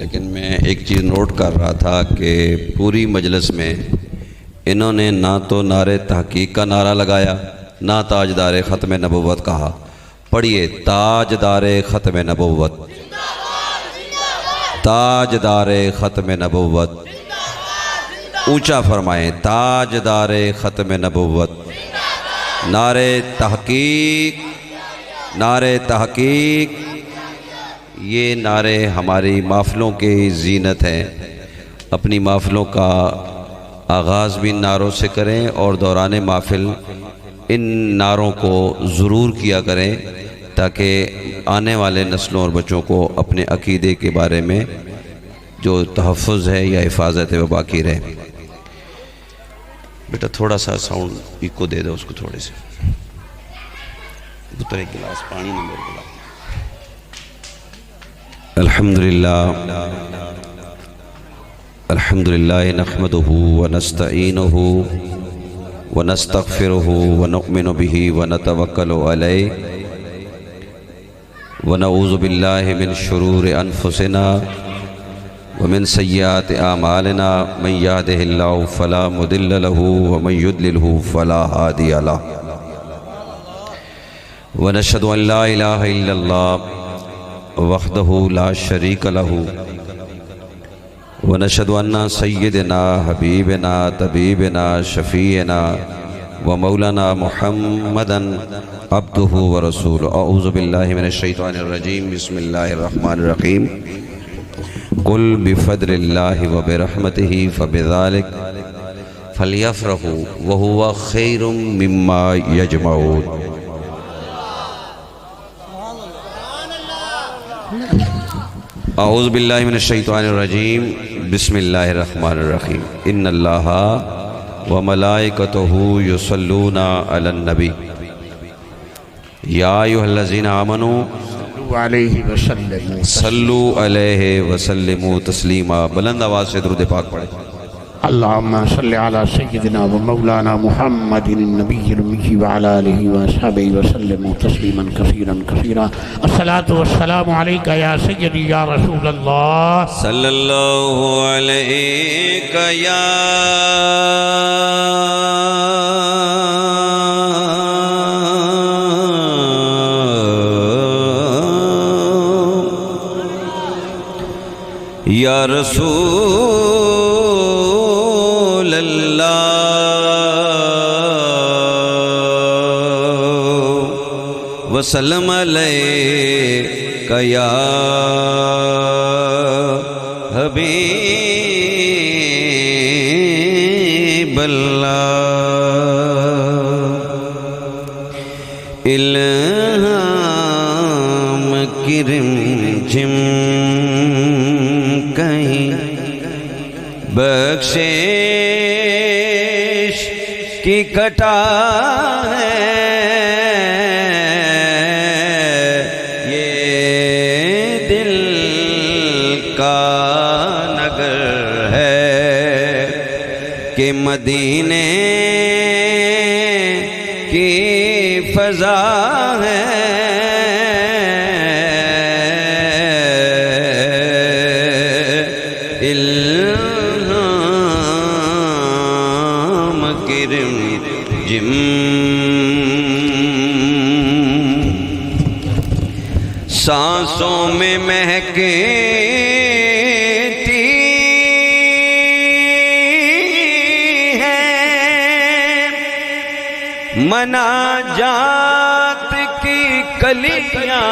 लेकिन मैं एक चीज़ नोट कर रहा था कि पूरी मजलिस में इन्होंने ना तो नारे तहकीक का नारा लगाया, ना ताजदार ख़त्म नबुव्वत कहा। पढ़िए, ताजदार ख़त्म नबुव्वत, ताजदार ख़त्म नबुव्वत, ऊंचा फरमाएं, ताजदार ख़त्म नबुव्वत। नारे तहकीक, नारे तहकीक, ये नारे हमारी महफ़िलों की ज़ीनत हैं। अपनी महफ़िलों का आगाज़ भी नारों से करें और दौरान महफ़िल इन नारों को ज़रूर किया करें, ताकि आने वाले नस्लों और बच्चों को अपने अक़ीदे के बारे में जो तहफ़्फ़ुज़ है या हिफाजत है वो बाकी रहे। बेटा थोड़ा सा साउंड इको दे दो उसको, थोड़े से पुत्र, एक गिलास पानी में मेरे को। अल्हम्दुलिल्लाह अल्हम्दुलिल्लाह नहमदुहु व नस्तईनुहु व नस्तगफिरुहु व नुमिनु बिही व नतवक्कलु अलैहि व नऊज़ु बिल्लाहि मिन शुरूरि अनफुसिना व मिन सय्यिआति आमालिना मन यहदिहिल्लाहु फला मुदिल्ल लहु व मन युद्लिलहु फला हादिय लहु व नशहदु अन ला इलाहा इल्लल्लाह वहदहु ला शरीक लहु व नशहदु अन्ना सय्यदना हबीबना तबीबना शफीना व मौलाना मुहम्मदन अब्दुहु व रसूलुहु। अऊज़ु बिल्लाहि मिनश शैतानिर रजीम, बिस्मिल्लाहिर रहमानिर रहीम। कुल बिफद्लिल्लाहि व बिरहमतिहि फबिज़ालिक फलयफ़रहू व हुवा खैरुम मिम्मा यजमऊन। अऊज़ु बिल्लाहि मिनश शैतानिर रजीम, बिस्मिल्लाहिर रहमानिर रहीम। इन्नल्लाहा व मलाइकतहु युसल्लूना अलन नबी या अय्युहल्लज़ीना आमनू सल्लु अलैहि व सल्लिमू तस्लीमा। बुलंद आवाज़ से दुरूद पाक पढ़े। अल्लाहुम्मा सल्लि अला सय्यिदिना व मौलाना मुहम्मदिन नबिय्यिल उम्मी व अला आलिहि व अस्हाबिहि व सल्लिमू तस्लीमन कसीरन कसीरा। अस्सलातु वस्सलामु अलैका या सय्यदी या रसूलल्लाह सल्लल्लाहु अलैका या या रसूल अल्लाह वसल्लम अलैका या हबीब अल्लाह। इल्हाम की रिमझिम कहीं बख्शिश की कटा है, ये दिल का नगर है कि मदीने की फजा है। इल्हाम की रिमझिम सांसों में महके मनाजात की कलियां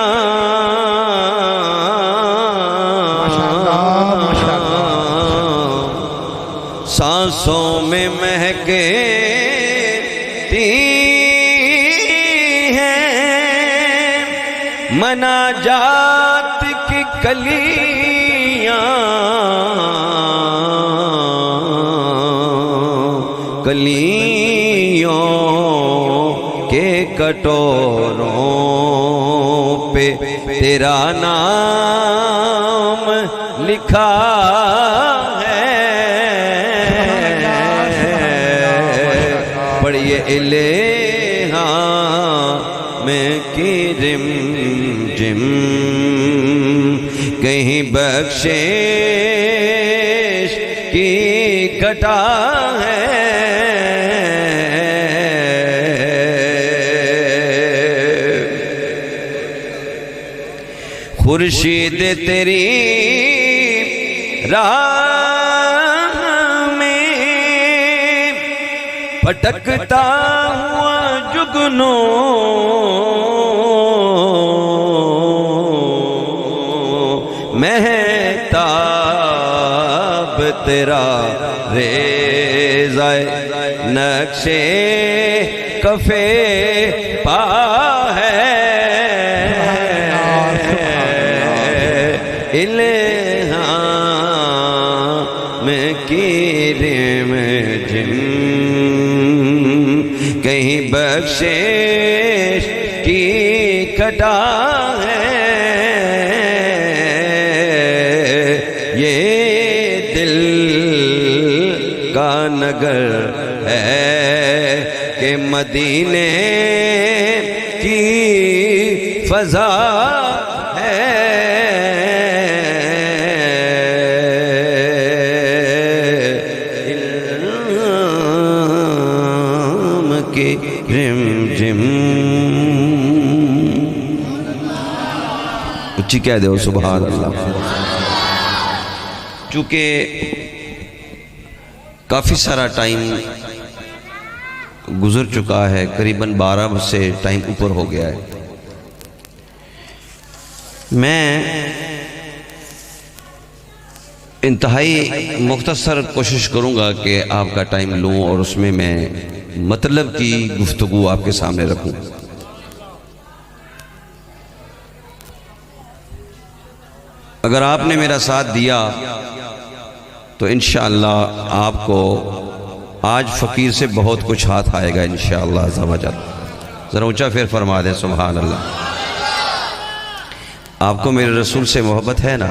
सांसों में महकती हैं, मनाजात की कलियां कलियों के कटोरों पे तेरा नाम लिखा है। पढ़िए इल्हाम की रिमझिम कहीं बख्शिश की घटा है, खुर्शीद तेरी राह में भटकता हुआ जुगनू महताब तेरा रेज़ाए नक्शे कफे पा है, इल्हाम की रिम जिम कहीं बख्शिश की घटा है, ये दिल का नगर है कि मदीने की फजा है, इल्हाम की रिम जिम। उच्ची कह दो सुभान अल्लाह। चूँकि काफ़ी सारा टाइम गुज़र चुका है, करीबन 12 से टाइम ऊपर हो गया है, मैं इंतहाई मुख्तसर कोशिश करूँगा कि आपका टाइम लूँ और उसमें मैं मतलब की गुफ्तगू आपके सामने रखूँ। अगर आपने मेरा साथ दिया तो इंशाअल्लाह आपको आज फ़कीर से बहुत कुछ हाथ आएगा इंशाअल्लाह अज़्ज़ा वजल। ज़रा ऊँचा फिर फरमा दें सुभान अल्लाह। आपको मेरे रसूल से मोहब्बत है ना?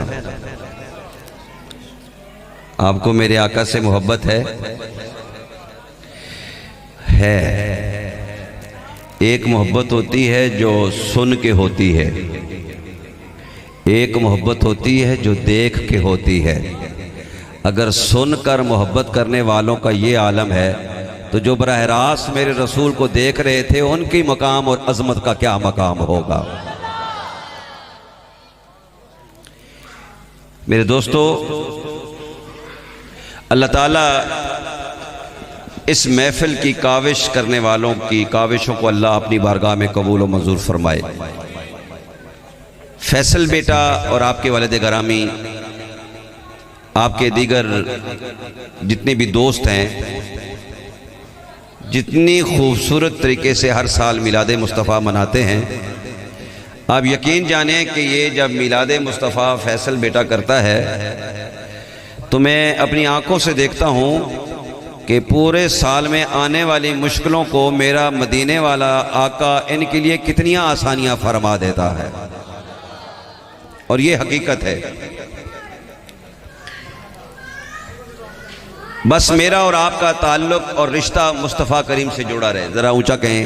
आपको मेरे आका से मोहब्बत है? एक मोहब्बत होती है जो सुन के होती है, एक मोहब्बत होती है जो देख के होती है। अगर सुनकर मोहब्बत करने वालों का ये आलम है तो जो बराह रास्त मेरे रसूल को देख रहे थे उनकी मकाम और अजमत का क्या मकाम होगा। मेरे दोस्तों, अल्लाह ताला इस महफिल की काविश करने वालों की काविशों को अल्लाह अपनी बारगाह में कबूल और मंजूर फरमाए। फैसल बेटा और आपके वालिद गरामी, आपके दीगर जितने भी दोस्त हैं, जितनी खूबसूरत तरीके से हर साल मिलाद मुस्तफ़ा मनाते हैं, आप यकीन जानें कि ये जब मिलाद मुस्तफ़ा फैसल बेटा करता है तो मैं अपनी आंखों से देखता हूँ कि पूरे साल में आने वाली मुश्किलों को मेरा मदीने वाला आका इनके लिए कितनी आसानियाँ फरमा देता है, और ये हकीकत है। बस मेरा और आपका ताल्लुक और रिश्ता मुस्तफ़ा करीम से जुड़ा रहे। ज़रा ऊंचा कहें,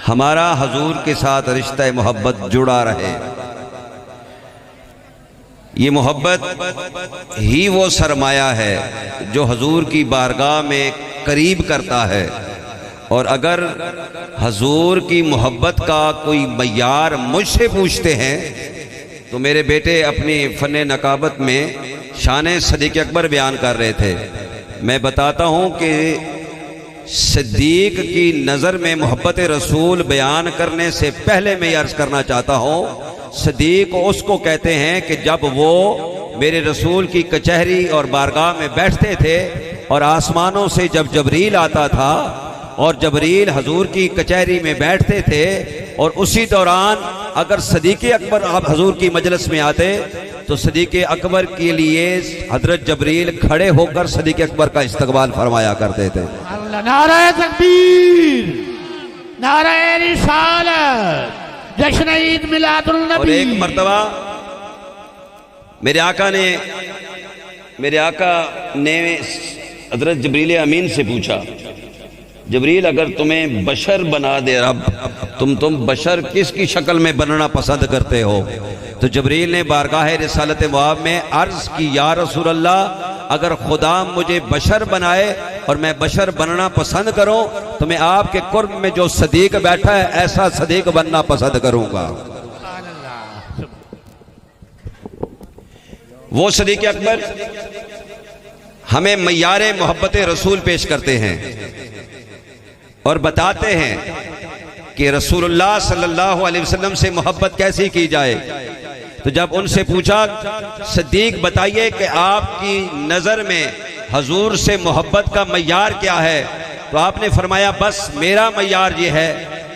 हमारा हजूर के साथ रिश्ता मोहब्बत जुड़ा रहे। ये मोहब्बत ही वो सरमाया है जो हजूर की बारगाह में करीब करता है, और अगर हजूर की मोहब्बत का कोई मय्यार मुझसे पूछते हैं तो मेरे बेटे अपनी फ़न नकाबत में शान सदीक़ अकबर बयान कर रहे थे। मैं बताता हूँ कि सिद्दीक की नज़र में मोहब्बत रसूल बयान करने से पहले मैं अर्ज़ करना चाहता हूँ, सिद्दीक उसको कहते हैं कि जब वो मेरे रसूल की कचहरी और बारगाह में बैठते थे और आसमानों से जब जबरील आता था और जबरील हजूर की कचहरी में बैठते थे, और उसी दौरान अगर सदीक़ अकबर आप हजूर की मजलिस में आते तो सदीक़ अकबर के लिए हजरत जबरील खड़े होकर सदीक़ अकबर का इस्तकबाल फरमाया करते थे। नारे तकबीर, नारे रिसालत, जश्न ईद मिलादुल नबी। और एक मर्तबा मेरे आका ने हजरत जबरील अमीन से पूछा, जबरील अगर तुम्हें बशर बना दे रब, तुम बशर किसकी शक्ल में बनना पसंद करते हो? तो जबरील ने बारगाह रिसालत मुआब में अर्ज की, या रसूल अल्लाह, अगर खुदा मुझे बशर बनाए और मैं बशर बनना पसंद करूं तो मैं आपके कुर्ब में जो सदीक बैठा है ऐसा सदीक बनना पसंद करूंगा। वो सदीक अकबर हमें मय्यारे मोहब्बत रसूल पेश करते हैं और बताते हैं कि रसूलुल्लाह सल्लल्लाहु अलैहि वसल्लम से मोहब्बत कैसी की जाए। तो जब उनसे पूछा, सदीक बताइए कि आपकी नज़र में हजूर से मोहब्बत का मय्यार क्या है, तो आपने फरमाया, बस मेरा मय्यार ये है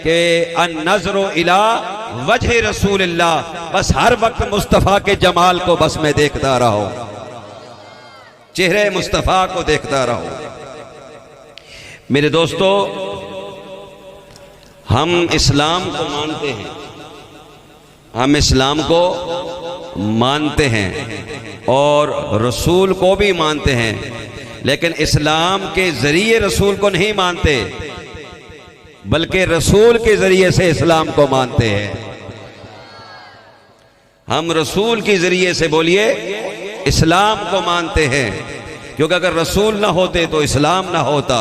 कि अन नज़रो इला वजह रसूलिल्लाह, बस हर वक्त मुस्तफ़ा के जमाल को बस मैं देखता रहो, चेहरे मुस्तफ़ा को देखता रहो। मेरे दोस्तों, हम इस्लाम को मानते हैं, हम इस्लाम को मानते हैं और रसूल को भी मानते हैं, लेकिन इस्लाम के जरिए रसूल को नहीं मानते, बल्कि रसूल के जरिए से इस्लाम को मानते हैं। हम रसूल के जरिए से, बोलिए, इस्लाम को मानते हैं, क्योंकि अगर रसूल ना होते तो इस्लाम ना होता।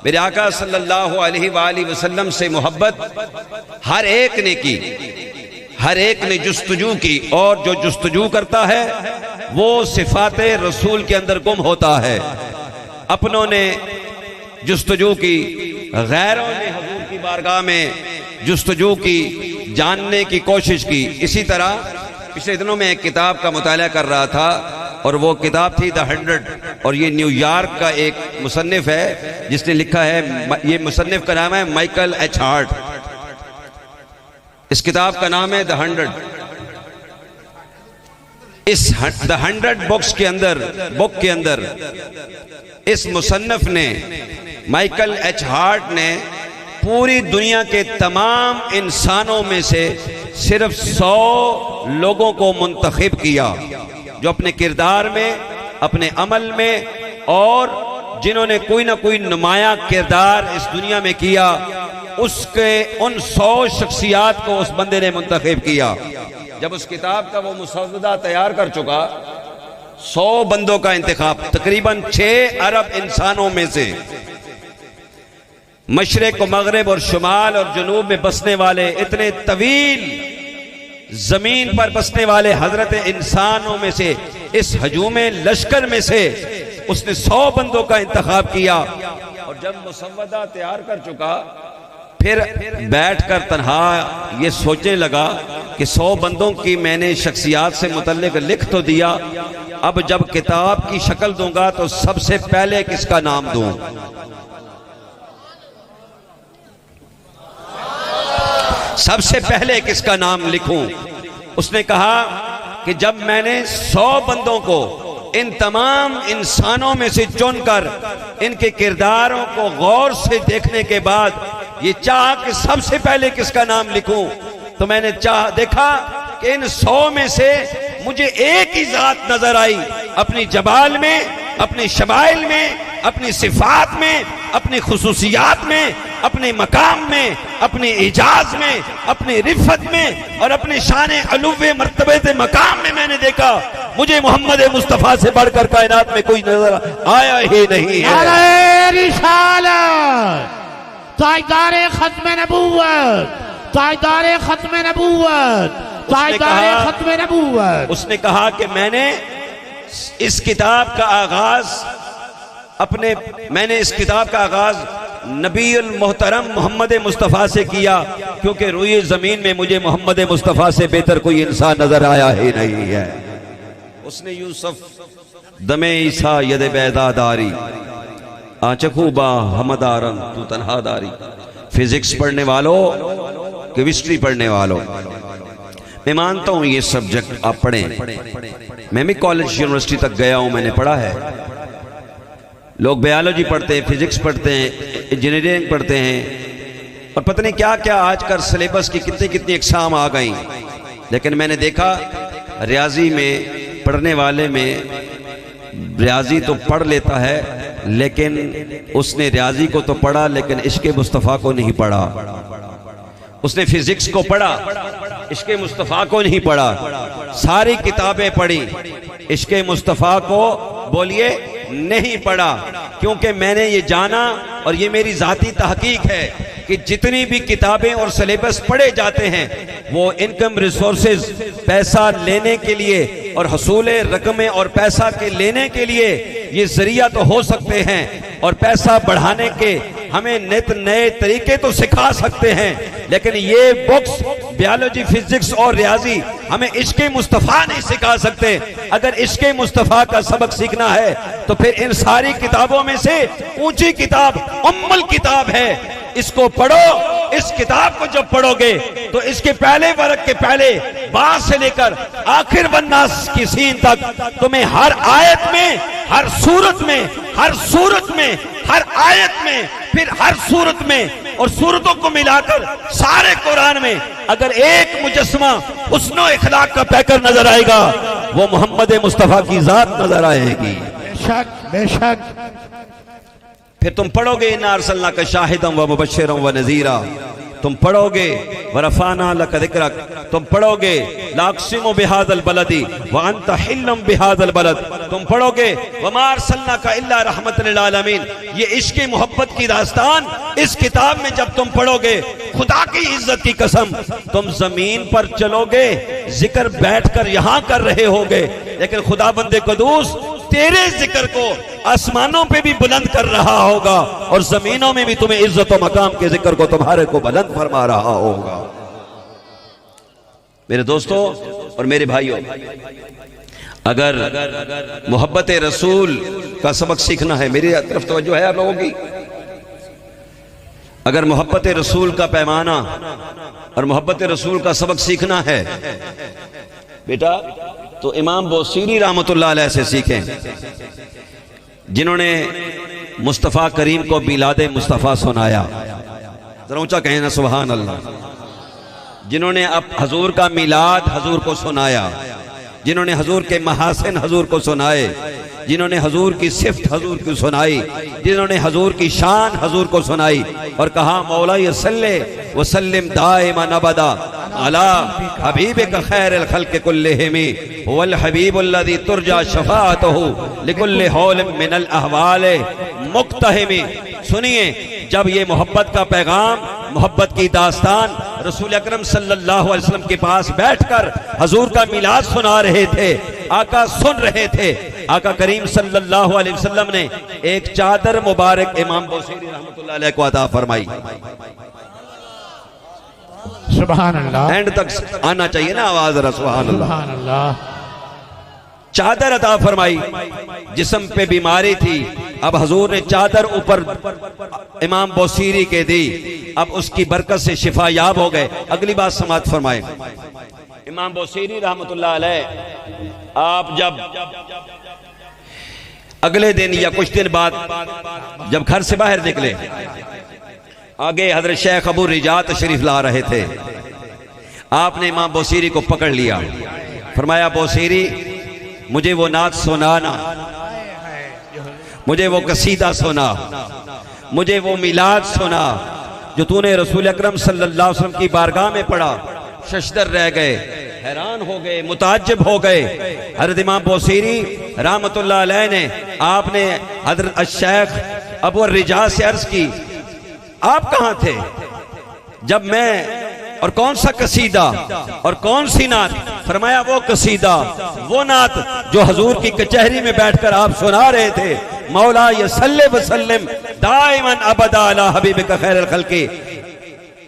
मेरे आका सल्लल्लाहु अलैहि वसल्लम से मोहब्बत हर एक ने की, हर एक ने जुस्तजू की, और जो जुस्तजू करता है वो सिफाते रसूल के अंदर गुम होता है। अपनों ने जुस्तजू की, गैरों ने हुजूर की बारगाह में जुस्तजू की, जानने की कोशिश की। इसी तरह पिछले दिनों में एक किताब का मुताला कर रहा था और वो किताब थी द 100, और ये न्यूयॉर्क का एक मुसन्निफ है जिसने लिखा है, ये मुसन्निफ का नाम है माइकल एच हार्ट। इस किताब का नाम है द 100। इस द 100 बुक के अंदर इस मुसन्निफ ने, माइकल एच हार्ट ने, पूरी दुनिया के तमाम इंसानों में से सिर्फ 100 लोगों को मुंतखब किया जो अपने किरदार में, अपने अमल में, और जिन्होंने कोई ना कोई नुमाया किरदार इस दुनिया में किया, उसके उन 100 शख्सियात को उस बंदे ने मुंतखब किया। जब उस किताब का वो मुसव्वदा तैयार कर चुका, 100 बंदों का इंतखाब, तकरीबन 6 अरब इंसानों में से, मशरिक, मगरिब और शुमाल और जुनूब में बसने वाले, इतने तवील जमीन पर बसने वाले हजरत इंसानों में से, इस हजूमे लश्कर में से उसने 100 बंदों का इंतखाब किया। और जब मुसव्वदा तैयार कर चुका, फिर बैठकर तन्हा ये सोचने लगा कि 100 बंदों की मैंने शख्सियात से मुतल्लिक लिख तो दिया, अब जब किताब की शक्ल दूंगा तो सबसे पहले किसका नाम दूं? सबसे पहले किसका नाम लिखूं? उसने कहा कि जब मैंने 100 बंदों को, इन तमाम इंसानों में से चुनकर इनके किरदारों को गौर से देखने के बाद ये चाह कि सबसे पहले किसका नाम लिखूं, तो मैंने देखा कि इन 100 में से मुझे एक ही जात नजर आई, अपनी जबाल में, अपने शबाइल में, अपनी सिफात में, अपनी खुसूसियात में, अपने मकाम में, अपने इजाज में, अपनी रिफत में और अपने शान अलुवे मर्तबे से मकाम में मैंने देखा, मुझे मोहम्मद मुस्तफ़ा से बढ़कर कायनात में कोई नजर आया ही नहीं है। रिसालत, ताजदारे खत्म नबूवत, ताजदारे खत्म नबूवत, ताजदारे खत्म नबूवत। उसने कहा कि मैंने इस किताब का आगाज नबीउल मोहतरम मोहम्मद मुस्तफ़ा से किया, क्योंकि रुए जमीन में मुझे मोहम्मद मुस्तफ़ा से बेहतर कोई इंसान नजर आया ही नहीं है। उसने यूसुफ दमे ईसा यद बैदादारी आचकूबा हमदारन तू तन्हादारी। फिजिक्स पढ़ने वालों, केमिस्ट्री पढ़ने वालों, मैं मानता हूं ये सब्जेक्ट आप पढ़ें, मैं भी कॉलेज यूनिवर्सिटी तक गया हूं, मैंने पढ़ा है। लोग बायोलॉजी पढ़ते हैं, फिजिक्स पढ़ते हैं, इंजीनियरिंग पढ़ते हैं, और पता नहीं क्या क्या आजकल सिलेबस की कितनी कितनी एग्जाम आ गई। लेकिन मैंने देखा रियाजी में पढ़ने वाले में रियाजी तो पढ़ लेता है, लेकिन उसने रियाजी को तो पढ़ा लेकिन इश्क़ मुस्तफ़ा को नहीं पढ़ा। उसने फिजिक्स को पढ़ा, इश्क़ मुस्तफ़ा को नहीं पढ़ा। सारी किताबें पढ़ी, इश्क़ मुस्तफ़ा को बोलिए नहीं पढ़ा। क्योंकि मैंने ये जाना और ये मेरी ज़ाती तहकीक है कि जितनी भी किताबें और सिलेबस पढ़े जाते हैं वो इनकम रिसोर्सेज, पैसा लेने के लिए और हसूल रकमें और पैसा के लेने के लिए ये जरिया तो हो सकते हैं, और पैसा बढ़ाने के हमें नित नए तरीके तो सिखा सकते हैं, लेकिन ये बुक्स बायोलॉजी, फिजिक्स और रियाजी हमें इश्क़ मुस्तफ़ा नहीं सिखा सकते। अगर इश्क़ मुस्तफ़ा का सबक सीखना है तो फिर इन सारी किताबों में से ऊंची किताब उम्मुल किताब है, इसको पढ़ो। इस किताब को जब पढ़ोगे तो इसके पहले वर्ग के पहले बार से लेकर आखिर वन्नास की सीन तक तुम्हें हर आयत में, हर सूरत में, हर सूरत में, हर आयत में, फिर हर सूरत में और सूरतों को मिलाकर सारे कुरान में अगर एक मुजस्समा हुस्न इखलाक का पैकर नजर आएगा वो मोहम्मद मुस्तफ़ा की जात नजर आएगी। बेशक बेशक। फिर तुम पढ़ोगे इन्ना अरसलनाका शाहिदन व मुबश्शिरन व नज़ीरा, तुम पढ़ोगे वरफ़अना लका ज़िक्रक, तुम पढ़ोगे लाक़सिमु बिहाज़ल बलदी व अंता हिल्लुम बिहाज़ल बलद, तुम पढ़ोगे वमा अरसलनाका इल्ला रहमतन लिल आलमीन। ये इश्क़ मोहब्बत की दास्तान इस किताब में जब तुम पढ़ोगे, खुदा की इज्जत की कसम, तुम जमीन पर चलोगे, जिक्र बैठकर यहां कर रहे होगे, लेकिन खुदा बंदे क़ुद्दूस तेरे जिक्र को आसमानों पे भी बुलंद कर रहा होगा और जमीनों में भी तुम्हें इज्जत और मकाम के जिक्र को तुम्हारे को बुलंद फरमा रहा होगा। मेरे दोस्तों और मेरे भाइयों, अगर मोहब्बत रसूल का सबक सीखना है, मेरी तरफ तवज्जो है आप लोगों की, अगर मोहब्बत रसूल का पैमाना और मोहब्बत रसूल का सबक सीखना है बेटा, तो इमाम बोसीरी रहमतुल्लाह अलैह से सीखें, जिन्होंने मुस्तफ़ा करीम को मिलाद मुस्तफ़ा सुनाया। जरा ऊंचा कहें ना सुभान अल्लाह। जिन्होंने अब हजूर का मिलाद हजूर को सुनाया, जिन्होंने हजूर के महासिन हजूर को सुनाए, जिन्होंने हजूर की सिफ्त हजूर को सुनाई, जिन्होंने हजूर की शान हजूर को सुनाई और कहा मौला सल्ले व सल्लिम दाइमन अबदा अला हबीबिक खैरिल खल्क़ि कुल्लिहिम वल हबीबुल्लज़ी तुरजा शफ़ाअतुहु लिकुल्लि हौल मिनल अहवाल मुक्तहिम। सुनिए, जब ये मोहब्बत का पैगाम, मोहब्बत की दास्तान रसूल अकरम सल्लल्लाहु अलैहि वसल्लम के पास बैठकर हजूर का मिलाद सुना रहे थे, आका सुन रहे थे, आका करीम सल्लल्लाहु अलैहि वसल्लम ने एक चादर मुबारक इमाम बोसीरी रहमतुल्लाह अलैह को अता फरमाई। सुभान अल्लाह। एंड तक आना चाहिए ना आवाज, जरा सुभान अल्लाह। सुभान अल्लाह। चादर अता फरमाई, जिस्म पे बीमारी थी, अब हजूर ने चादर ऊपर इमाम बोसीरी के दी, अब उसकी बरकत से शिफा याब हो गए। अगली बात समाअत फरमाए, इमाम बोसीरी रहमतुल्लाह अलैह आप जब अगले दिन या कुछ दिन बाद जब घर से बाहर निकले, आगे हजरत शेख अबू रिजा तशरीफ ला रहे थे, आपने इमाम बोसीरी को पकड़ लिया, फरमाया बोसीरी मुझे वो नात सुनाना, मुझे वो कसीदा सुना, मुझे वो मिलाद सुना जो तूने रसूल अकरम सल्लल्लाहु अलैहि वसल्लम की बारगाह में पढ़ा। शशदर रह गए, हैरान हो गए, मुताज्जिब हो गए। हजरत इमाम बोसीरी रहमतुल्लाह अलैह ने, आपने हजरत शेख अबू रिजा से अर्ज की, आप कहां थे जब मैं, और कौन सा कसीदा और कौन सी नात? फरमाया वो कसीदा, वो नात जो हजूर की कचहरी में बैठकर आप सुना रहे थे, मौला ये सल्ले व सल्लिम दाइमन अबदा अला हबीबिक खैरिल खल्क़ि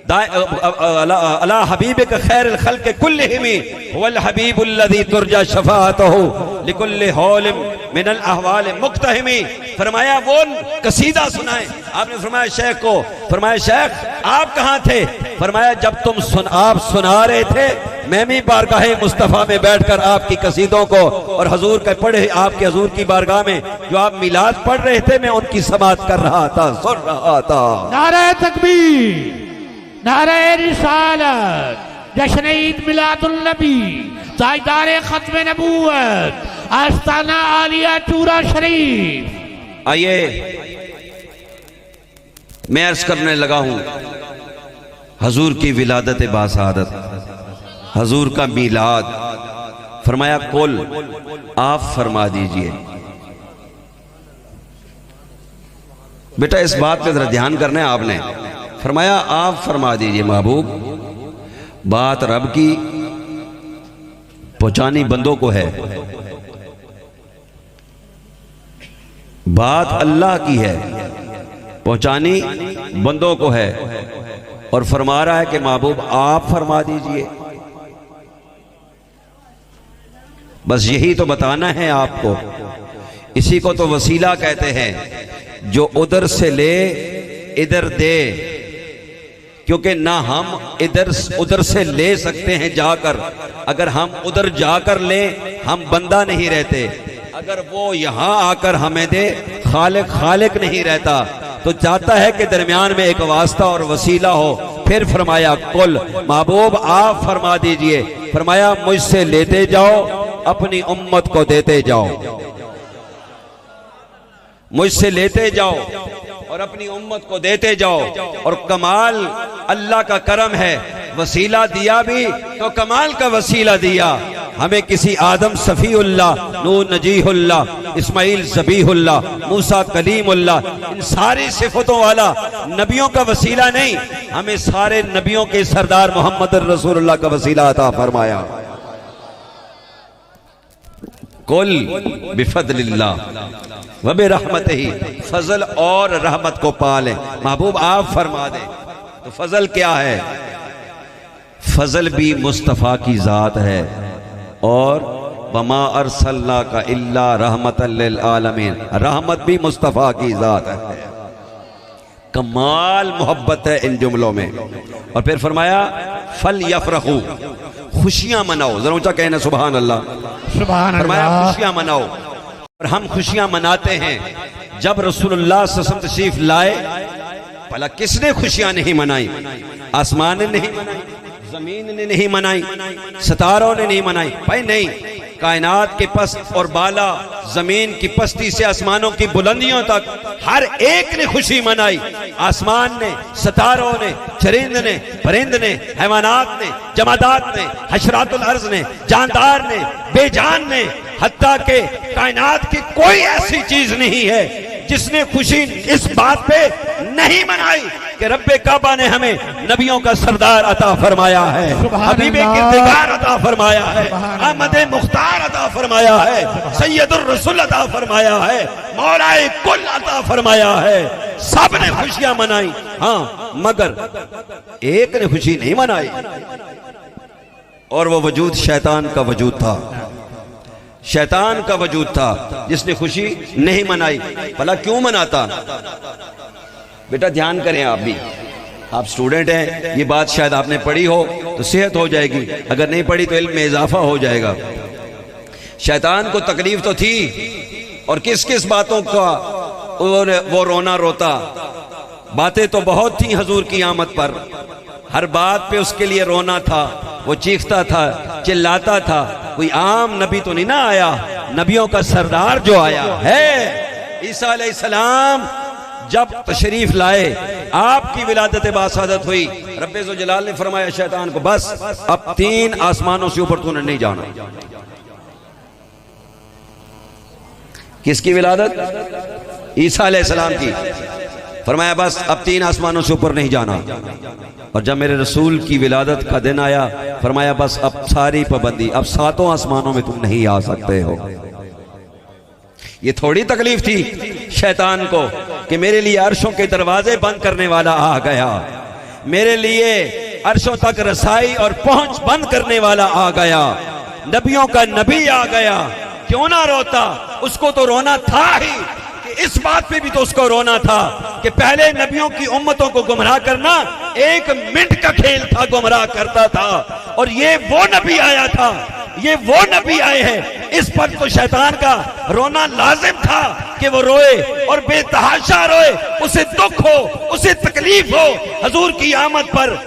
अला हबीबिक खैरिल खल्क़ि कुल्लिहिम वल हबीबुल्लज़ी तुरजा शफ़ाअतुहु लिकुल्लि हौलिम मिनल अहवाल मुक्तहिम। फरमाया वो कसीदा सुनाए। आपने फरमाया शेख को, फरमाया शेख आप कहाँ थे? फरमाया जब आप सुना रहे थे, मैं भी बारगाह मुस्तफ़ा में बैठकर आपकी कसीदों को और हजूर के पढ़े, आपके हजूर की बारगाह में जो आप मिलाद पढ़ रहे थे, मैं उनकी समाअत कर रहा था, सुन रहा था। नारे तकबीर, नारे रिसालत, जश्न ईद मिलादुल नबी, ताजदार खत्म नबूवत, आस्ताना आलिया चूरा शरीफ। आइए मैं अर्ज करने लगा हूं हजूर की विलादत बासादत, हजूर का मीलाद। फरमाया कुल, आप फरमा दीजिए। बेटा इस बात पे जरा ध्यान करना है आपने। फरमाया आप फरमा दीजिए महबूब, बात रब की पहुंचानी बंदों को है, बात अल्लाह की है पहुंचानी बंदों को है। और फरमा रहा है कि महबूब आप फरमा दीजिए। बस यही तो बताना है आपको। इसी को तो वसीला कहते हैं, जो उधर से ले इधर दे। क्योंकि ना हम इधर उधर से ले सकते हैं जाकर, अगर हम उधर जाकर लें हम बंदा नहीं रहते। अगर वो यहां आकर हमें दे खालिक खालिक नहीं रहता। तो चाहता है कि दरमियान में एक वास्ता और वसीला हो। फिर फरमाया कुल, महबूब आप फरमा दीजिए। फरमाया मुझसे लेते जाओ, अपनी उम्मत को देते जाओ। मुझसे लेते जाओ और अपनी उम्मत को देते जाओ। और कमाल अल्लाह का करम है, वसीला दिया भी तो कमाल का वसीला दिया। हमें किसी आदम सफीउल्लाह, नूह नजीहुल्लाह, इस्माइल ज़बीहुल्लाह, मूसा कलीमुल्लाह, इन सारी सिफतों वाला नबियों का वसीला नहीं, हमें सारे नबियों के सरदार मोहम्मद रसूलुल्लाह का वसीला अता फरमाया। कुल बिफदलिल्लाह व बिरहमतिही, फजल और रहमत को पाले। महबूब आप फरमा दें। तो फजल क्या है? फजल भी मुस्तफ़ा की जात है और वमा अरसलना का इल्ला रहमतल लिल आलमीन, रहमत भी मुस्तफ़ा की जात है। कमाल मोहब्बत है इन जुमलों में। और फिर फरमाया फल यफरहू, खुशियां मनाओ। जरा ऊंचा कहना सुभान अल्लाह। सुभान फरमाया अल्लाह। खुशियां मनाओ। और हम खुशियां मनाते हैं जब रसूलुल्लाह सल्लल्लाहु अलैहि वसल्लम तशरीफ लाए। भला किसने खुशियां नहीं मनाई? आसमान ने नहीं मनाई, जमीन ने नहीं मनाई, सितारों ने नहीं मनाई। भाई नहीं, कायनात के पस्त और बाला, जमीन की पस्ती से आसमानों की बुलंदियों तक हर एक ने खुशी मनाई। आसमान ने, सितारों ने, चरिंद ने, परिंद ने, हैवानात ने, जमादात ने, हशरातुल अर्ज ने, जानदार ने, बेजान ने, हत्ता के कायनात की कोई ऐसी चीज नहीं है जिसने खुशी इस बात पे नहीं मनाई कि रब्बे काबा ने हमें नबियों का सरदार अता फरमाया है, हबीबे किरदार अता फरमाया है, अहमद मुख्तार अता फरमाया है, सैयदुर रसूल अता फरमाया है, मौलाए कुल अता फरमाया है। सब ने खुशियां मनाई, हाँ, मगर एक ने खुशी नहीं मनाई। और वो वजूद शैतान का वजूद था, शैतान का वजूद था जिसने खुशी नहीं मनाई। भला क्यों मनाता? बेटा ध्यान करें, आप भी, आप स्टूडेंट हैं, ये बात शायद आपने पढ़ी हो तो सेहत हो जाएगी, अगर नहीं पढ़ी तो इल्म में इजाफा हो जाएगा। शैतान को तकलीफ तो थी, और किस किस बातों का वो रोना रोता। बातें तो बहुत थी हजूर की आमद पर, हर बात पे उसके लिए रोना था, वो चीखता था, चिल्लाता था। कोई आम नबी तो नहीं ना आया, नबियों का सरदार जो आया है। ईसा अलैहिस्सलाम जब तशरीफ लाए, आपकी विलादत बासादत हुई, रब्बे ज़ो जलाल ने फरमाया शैतान को, बस अब 3 आसमानों से ऊपर तूने नहीं जाना। किसकी विलादत? ईसा अलैहिस्सलाम की। फरमाया बस अब 3 आसमानों से ऊपर नहीं जाना। और जब मेरे रसूल की विलादत का दिन आया, फरमाया बस अब सारी पाबंदी, अब 7 आसमानों में तुम नहीं आ सकते हो। ये थोड़ी तकलीफ थी शैतान को कि मेरे लिए अर्शों के दरवाजे बंद करने वाला आ गया, मेरे लिए अर्शों तक रसाई और पहुंच बंद करने वाला आ गया, नबियों का नबी आ गया। क्यों ना रोता? उसको तो रोना था ही। इस बात पे भी तो उसको रोना था कि पहले नबियों की उम्मतों को गुमराह करना 1 मिनट का खेल था, गुमराह करता था। और ये वो नबी आया था, ये वो नबी आए हैं। इस पर तो शैतान का रोना लाजिम था कि वो रोए और बेतहाशा रोए, उसे दुख हो, उसे तकलीफ हो हजूर की आमद पर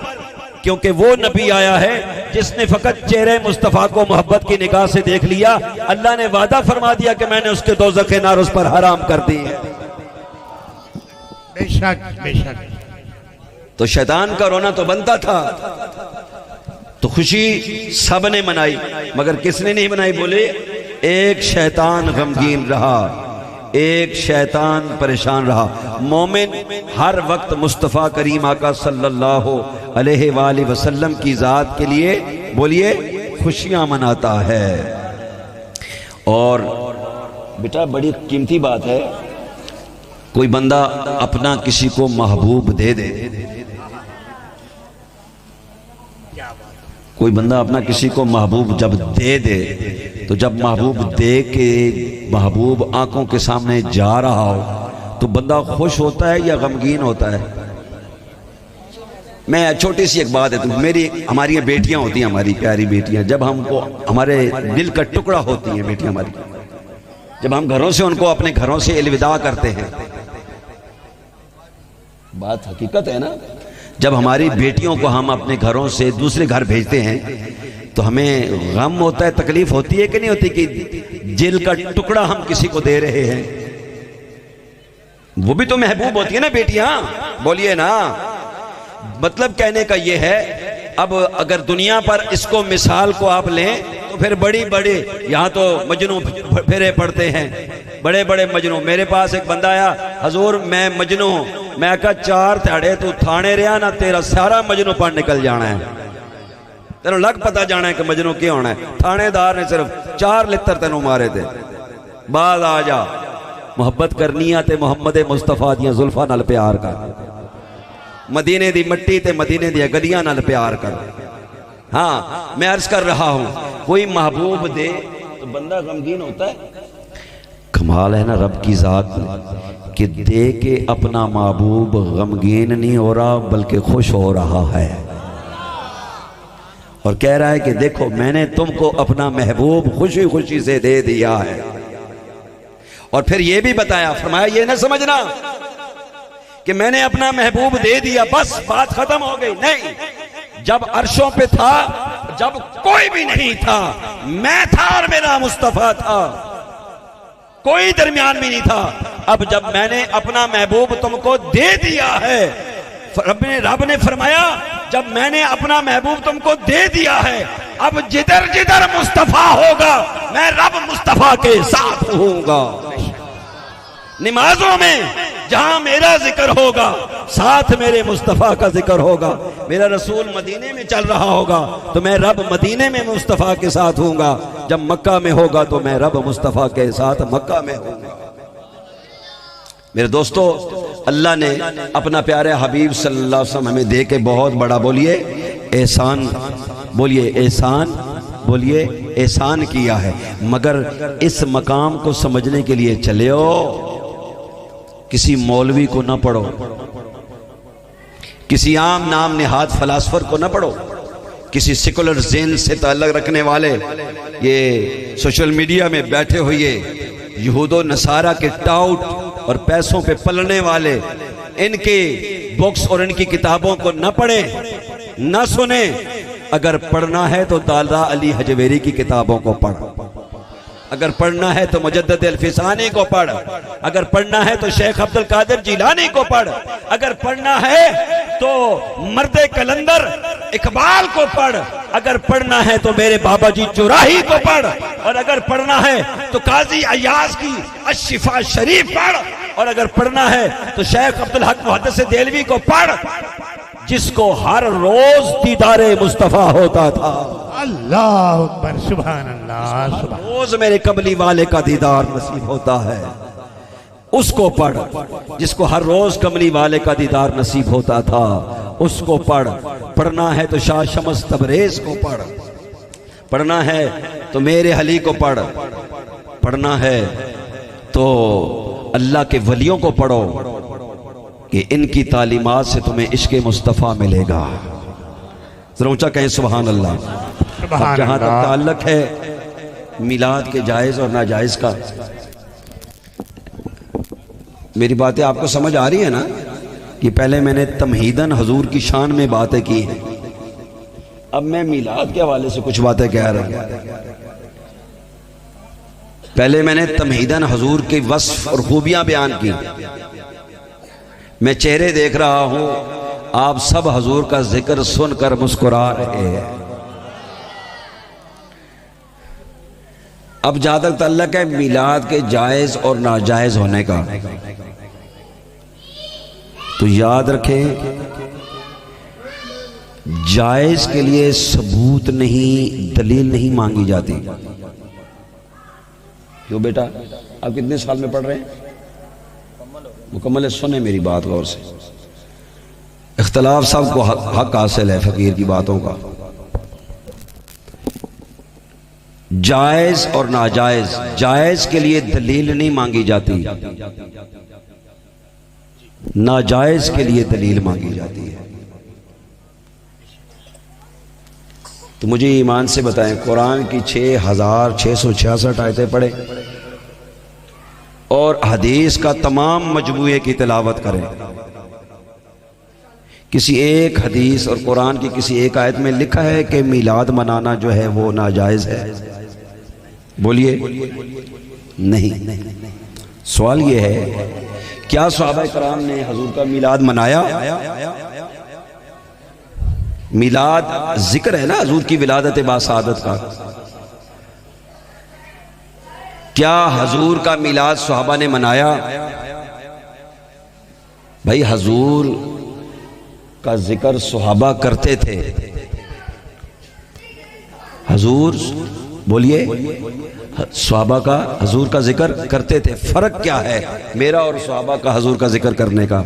क्योंकि वो नबी आया है जिसने फकत चेहरे मुस्तफ़ा को मोहब्बत की निगाह से देख लिया, अल्लाह ने वादा फरमा दिया कि मैंने उसके दोज़ख के नार उस पर हराम कर दी है। बेशक बेशक। तो शैतान का रोना तो बनता था, तो खुशी सब ने मनाई, मगर किसने नहीं मनाई? बोले एक शैतान गमगीन रहा, एक शैतान परेशान रहा। मोमिन हर वक्त मुस्तफ़ा करीम आका सल्लल्लाहु अलैहि वसल्लम की ज़ात के लिए बोलिए खुशियां मनाता है। और बेटा बड़ी कीमती बात है, कोई बंदा अपना किसी को महबूब दे दे, कोई बंदा अपना किसी को महबूब जब दे दे, तो जब महबूब दे के महबूब आंखों के सामने जा रहा हो तो बंदा खुश होता है या गमगीन होता है? मैं छोटी सी एक बात है, तो हमारी बेटियां होती हैं, हमारी प्यारी बेटियां, जब हमको हमारे दिल का टुकड़ा होती हैं बेटियां हमारी, जब हम घरों से उनको अपने घरों से अलविदा करते हैं, बात हकीकत है ना, जब हमारी बेटियों को हम अपने घरों से दूसरे घर भेजते हैं तो हमें गम होता है, तकलीफ होती है कि नहीं होती कि दिल का टुकड़ा हम किसी को दे रहे हैं? वो भी तो महबूब होती है ना बेटियां, बोलिए ना। मतलब कहने का ये है, अब अगर दुनिया पर इसको मिसाल को आप लें तो फिर बड़ी बड़ी यहाँ तो मजनू फेरे पड़ते हैं, बड़े बड़े मजनू। मेरे पास एक बंदा आया, हजूर मैं मजनू हूं। मैं कहा 4 ध्याड़े तू थाने रहा ना, तेरा सारा मजनू पर निकल जाना है, तेन लग पता जाना है कि मजनू क्या होना है। थानेदार ने सिर्फ 4 लित्तर तेनों मारे थे। बाद आ जा, मुहब्बत करनी है ते मुहम्मद मुस्तफा दियां जुल्फा नाल प्यार कर, मदीने दी मट्टी ते मदीने दी गलियां नाल प्यार कर। हाँ मैं अर्ज कर रहा हूं, कोई महबूब दे तो बंदा गमगीन होता है। कमाल है ना रब की जात कि दे के अपना महबूब गमगीन नहीं हो रहा बल्कि खुश हो रहा है, और कह रहा है कि देखो मैंने तुमको अपना महबूब खुशी खुशी से दे दिया है। और फिर यह भी बताया, फरमाया ये ना समझना कि मैंने अपना महबूब दे दिया बस बात खत्म हो गई, नहीं। जब अर्शों पे था, जब कोई भी नहीं था, मैं था और मेरा मुस्तफा था, कोई दरमियान भी नहीं था। अब जब मैंने अपना महबूब तुमको दे दिया है, रब ने फरमाया जब मैंने अपना महबूब तुमको दे दिया है, अब जिधर जिधर मुस्तफा होगा मैं रब मुस्तफा के साथ होऊंगा। नमाजों में जहां मेरा जिक्र होगा साथ मेरे मुस्तफा का जिक्र होगा। मेरा रसूल मदीने में चल रहा होगा तो मैं रब मदीने में मुस्तफा के साथ होऊंगा। जब मक्का में होगा तो मैं रब मुस्तफा के साथ मक्का में होऊंगा। मेरे दोस्तों, अल्लाह ने अपना प्यारे हबीब सल्लल्लाहु अलैहि वसल्लम हमें दे के बहुत बड़ा बोलिए एहसान, बोलिए एहसान, बोलिए एहसान किया है। मगर इस मकाम को समझने के लिए चले हो, किसी मौलवी को ना पढ़ो, किसी आम नाम नेहाद फलासफर को ना पढ़ो, किसी सेकुलर ज़हन से ताल्लुक़ रखने वाले ये सोशल मीडिया में बैठे हुए यहूदो नसारा के टाउट और पैसों पे पलने वाले इनके बुक्स और इनकी किताबों को न पढ़े न सुने। अगर पढ़ना है तो दादा अली हजवेरी की किताबों को पढ़, अगर पढ़ना है तो मुजद्दिद अल-फिसानी को पढ़, अगर पढ़ना है तो शेख अब्दुल कादिर जिलानी को पढ़, अगर पढ़ना है तो मर्दे कलंदर इकबाल को पढ़, अगर पढ़ना है तो मेरे बाबा जी चुराही को पढ़, और अगर पढ़ना है तो काजी अय्याज की अश-शिफा शरीफ पढ़, और अगर पढ़ना है तो शेख अब्दुल हक मुहद्दिस देलवी को पढ़, जिसको हर रोज दीदारे मुस्तफा होता था। अल्लाह अकबर, सुभान अल्लाह, सुभान। रोज मेरे कमली वाले का दीदार नसीब होता है, उसको पढ़। जिसको हर रोज कमली वाले का दीदार नसीब होता था उसको पढ़। पढ़ना है तो शाह शम्स तबरेज को पढ़, पढ़ना है तो मेरे अली को पढ़, पढ़ना है तो अल्लाह के वलियों को पढ़ो कि इनकी तालीमात से तुम्हें इश्क़ मुस्तफ़ा मिलेगा। जरा ऊंचा कहें सुभान अल्लाह। जहां तक ताल्लुक है मिलाद के जायज़ और नाजायज़ का, मेरी बातें आपको समझ आ रही है ना कि पहले मैंने तमहीदन हजूर की शान में बातें की हैं, अब मैं मीलाद के हवाले से कुछ बातें कह रहा हूं। पहले मैंने तमहीदन हजूर की वस्फ और खूबियां बयान की। मैं चेहरे देख रहा हूं, आप सब हजूर का जिक्र सुनकर मुस्कुरा रहे हैं। अब जहां तक ताल्लुक है मिलाद के जायज और नाजायज होने का, तो याद रखें जायज के लिए सबूत नहीं, दलील नहीं मांगी जाती। क्यों बेटा, आप कितने साल में पढ़ रहे हैं? मुकम्मल है, सुने मेरी बात गौर से। इख्तलाफ सबको हक हासिल है फकीर की बातों का। जायज और नाजायज, जायज के लिए दलील नहीं मांगी जाती, नाजायज के लिए दलील मांगी जाती है। तो मुझे ईमान से बताएं, कुरान की 6666 आयतें पढ़े और हदीस का तमाम मजमूए की तिलावत करें। किसी एक हदीस और कुरान की किसी एक आयत में लिखा है कि मिलाद मनाना जो है वो नाजायज है? बोलिए, नहीं। सवाल ये है, क्या सहाबा कराम ने हजूर का मिलाद मनाया? मिलाद जिक्र है ना हजूर की विलादत बासादत का। क्या हजूर का मिलाद सहाबा ने मनाया? भाई हजूर का जिक्र सहाबा करते थे। हजूर, बोलिए, सहाबा का हजूर का जिक्र करते थे। फर्क क्या है मेरा और सहाबा का हजूर का जिक्र करने का?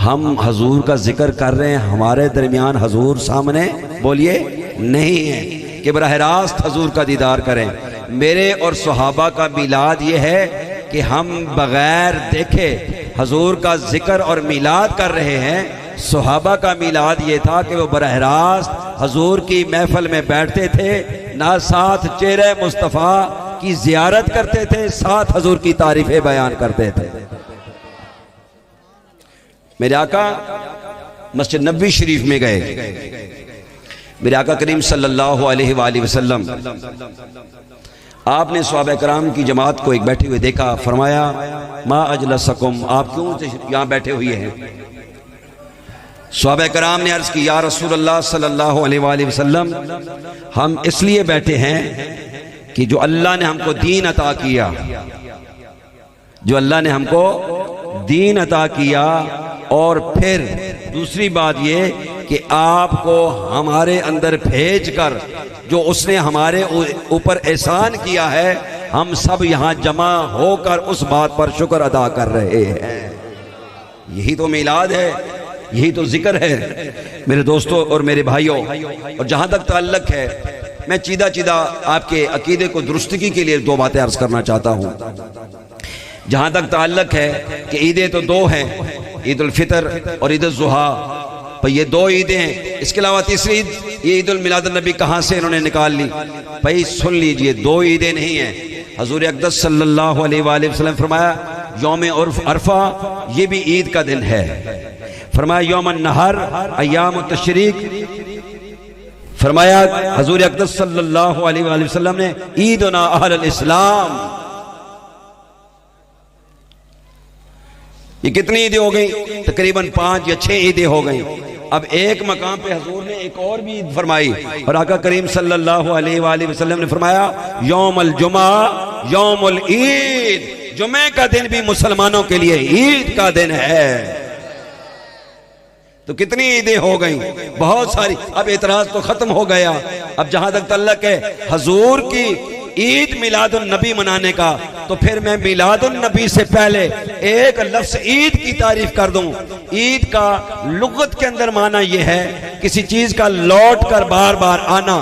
हम हजूर का जिक्र कर रहे हैं, हमारे दरमियान हजूर सामने, बोलिए, नहीं है कि बराह रास्त हजूर का दीदार करें। मेरे और सहाबा का मिलाद ये है कि हम बगैर देखे हजूर का जिक्र और मिलाद कर रहे हैं। सहाबा का मिलाद ये था कि वो बराह रास्त हजूर की महफिल में बैठते थे, ना साथ चेहरे मुस्तफ़ा की जियारत करते थे, साथ हजूर की तारीफें बयान करते थे। मेरे आका मस्जिद नबी शरीफ में गए, मेरे आका करीम सल्लल्लाहु अलैहि वसल्लम, आपने सहाबा कराम की जमात को एक बैठे हुए देखा। फरमाया, मा अजलसकुम, आप क्यों यहां बैठे हुए हैं? सहाबा कराम ने अर्ज की, या रसूल अल्लाह सल्लल्लाहु अलैहि वसल्लम, हम इसलिए बैठे हैं कि जो अल्लाह ने हमको दीन अता किया, जो अल्लाह ने हमको दीन अता किया, और फिर दूसरी बात ये कि आपको हमारे अंदर भेज कर जो उसने हमारे ऊपर एहसान किया है, हम सब यहाँ जमा होकर उस बात पर शुक्र अदा कर रहे हैं। यही तो मिलाद है, यही तो जिक्र है मेरे दोस्तों और मेरे भाइयों। और जहां तक ताल्लुक है, मैं चीदा आपके अकीदे को दुरुस्तगी के लिए दो बातें अर्ज करना चाहता हूं। जहां तक ताल्लुक है कि ईदें तो दो हैं, ईद उल फितर और ईद उल जुहा, भाई ये दो ईदें हैं। इसके अलावा तीसरी ईद, ये ईद उल मिलाद नबी कहां से इन्होंने निकाल ली? भाई सुन लीजिए, दो ईदें नहीं हैं। हजूर अक़दस सल्लल्लाहु अलैहि वसल्लम फरमाया, यौम अरफा ये भी ईद का दिन है। फरमाया यौमन नहर अय्याम तशरीक, फरमाया हजूर अक़दस सल्लल्लाहु अलैहि वसल्लम ने ईदुना अहलुल इस्लाम। ये कितनी ईदें हो गई? तकरीबन 5 या 6 ईदें हो गई। अब एक मकाम पे हजूर ने एक और भी ईद फरमाई, और आका करीम सल्लल्लाहु अलैहि वसल्लम ने फरमाया, यौमुल जुमा यौमुल ईद, जुमे का दिन भी मुसलमानों के लिए ईद का दिन है। तो कितनी ईदें हो गई? बहुत सारी। अब एतराज तो खत्म हो गया। अब जहां तक तल्लक है हजूर की ईद मिलादुन नबी मनाने का, तो फिर मैं मिलादुन नबी से पहले एक लफ्ज ईद की तारीफ कर दूं। ईद का लुगत के अंदर माना यह है किसी चीज का लौट कर बार बार आना,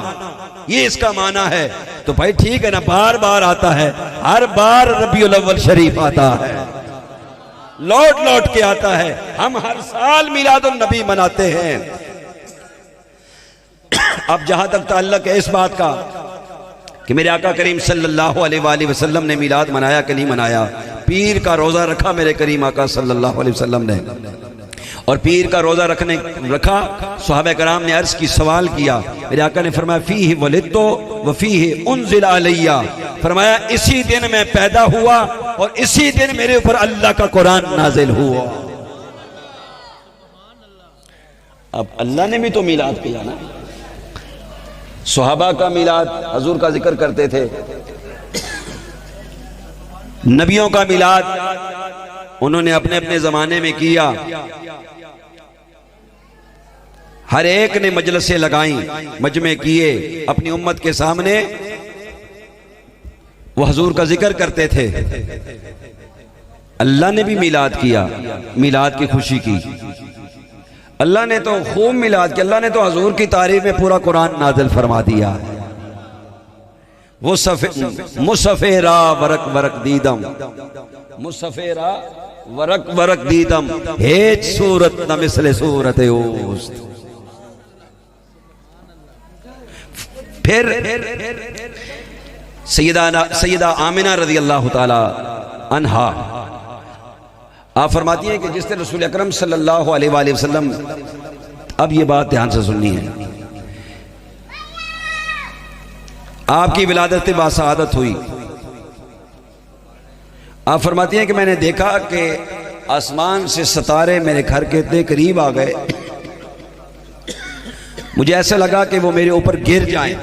ये इसका माना है। तो भाई ठीक है ना, बार बार आता है, हर बार रबीउल अव्वल शरीफ आता है, लौट लौट के आता है। हम हर साल मिलादुन नबी मनाते हैं। अब जहां तक ताल्लुक है इस बात का कि मेरे आका करीम सल्लल्लाहु अलैहि वसल्लम ने मिलाद मनाया कि नहीं मनाया, पीर का रोजा रखा मेरे करीम आका सल्लल्लाहु अलैहि वसल्लम ने, और पीर का रोज़ा रखा। सहाबा कराम ने अर्ज़ की, सवाल किया, मेरे आका ने फरमाया फीही वलिदतु व फीही उन्ज़िला अलैया, फरमाया इसी दिन मैं पैदा हुआ और इसी दिन मेरे ऊपर अल्लाह का कुरान नाजिल हुआ। अब अल्लाह ने भी तो मिलाद किया ना, सहाबा का मिलाद हजूर का जिक्र करते थे, नबियों का मिलाद उन्होंने अपने अपने जमाने में किया। हर एक ने मजलिसें लगाई, मजमे किए, अपनी उम्मत के सामने वो हजूर का जिक्र करते थे। अल्लाह ने भी मिलाद किया, मिलाद की खुशी की। अल्लाह ने तो खूब मिलाद किया। अल्लाह ने तो हजूर की तारीफ में पूरा कुरान नाज़िल फरमा दिया। वो मुसफेरा वरक वरक दीदम, मुसफेरा वरक वरक दीदम, हेज सूरत न मिसले सूरत ओस्त। फिर सैयदा आमिना रज़ी अल्लाह ताला अन्हा आप फरमाती हैं कि जिस तरह रसूल अकरम सल्लल्लाहु अलैहि वसल्लम, अब ये बात ध्यान से सुननी है, आपकी विलादत बासआदत हुई। आप फरमाती हैं कि मैंने देखा कि आसमान से सितारे मेरे घर के इतने करीब आ गए, मुझे ऐसा लगा कि वो मेरे ऊपर गिर जाएं।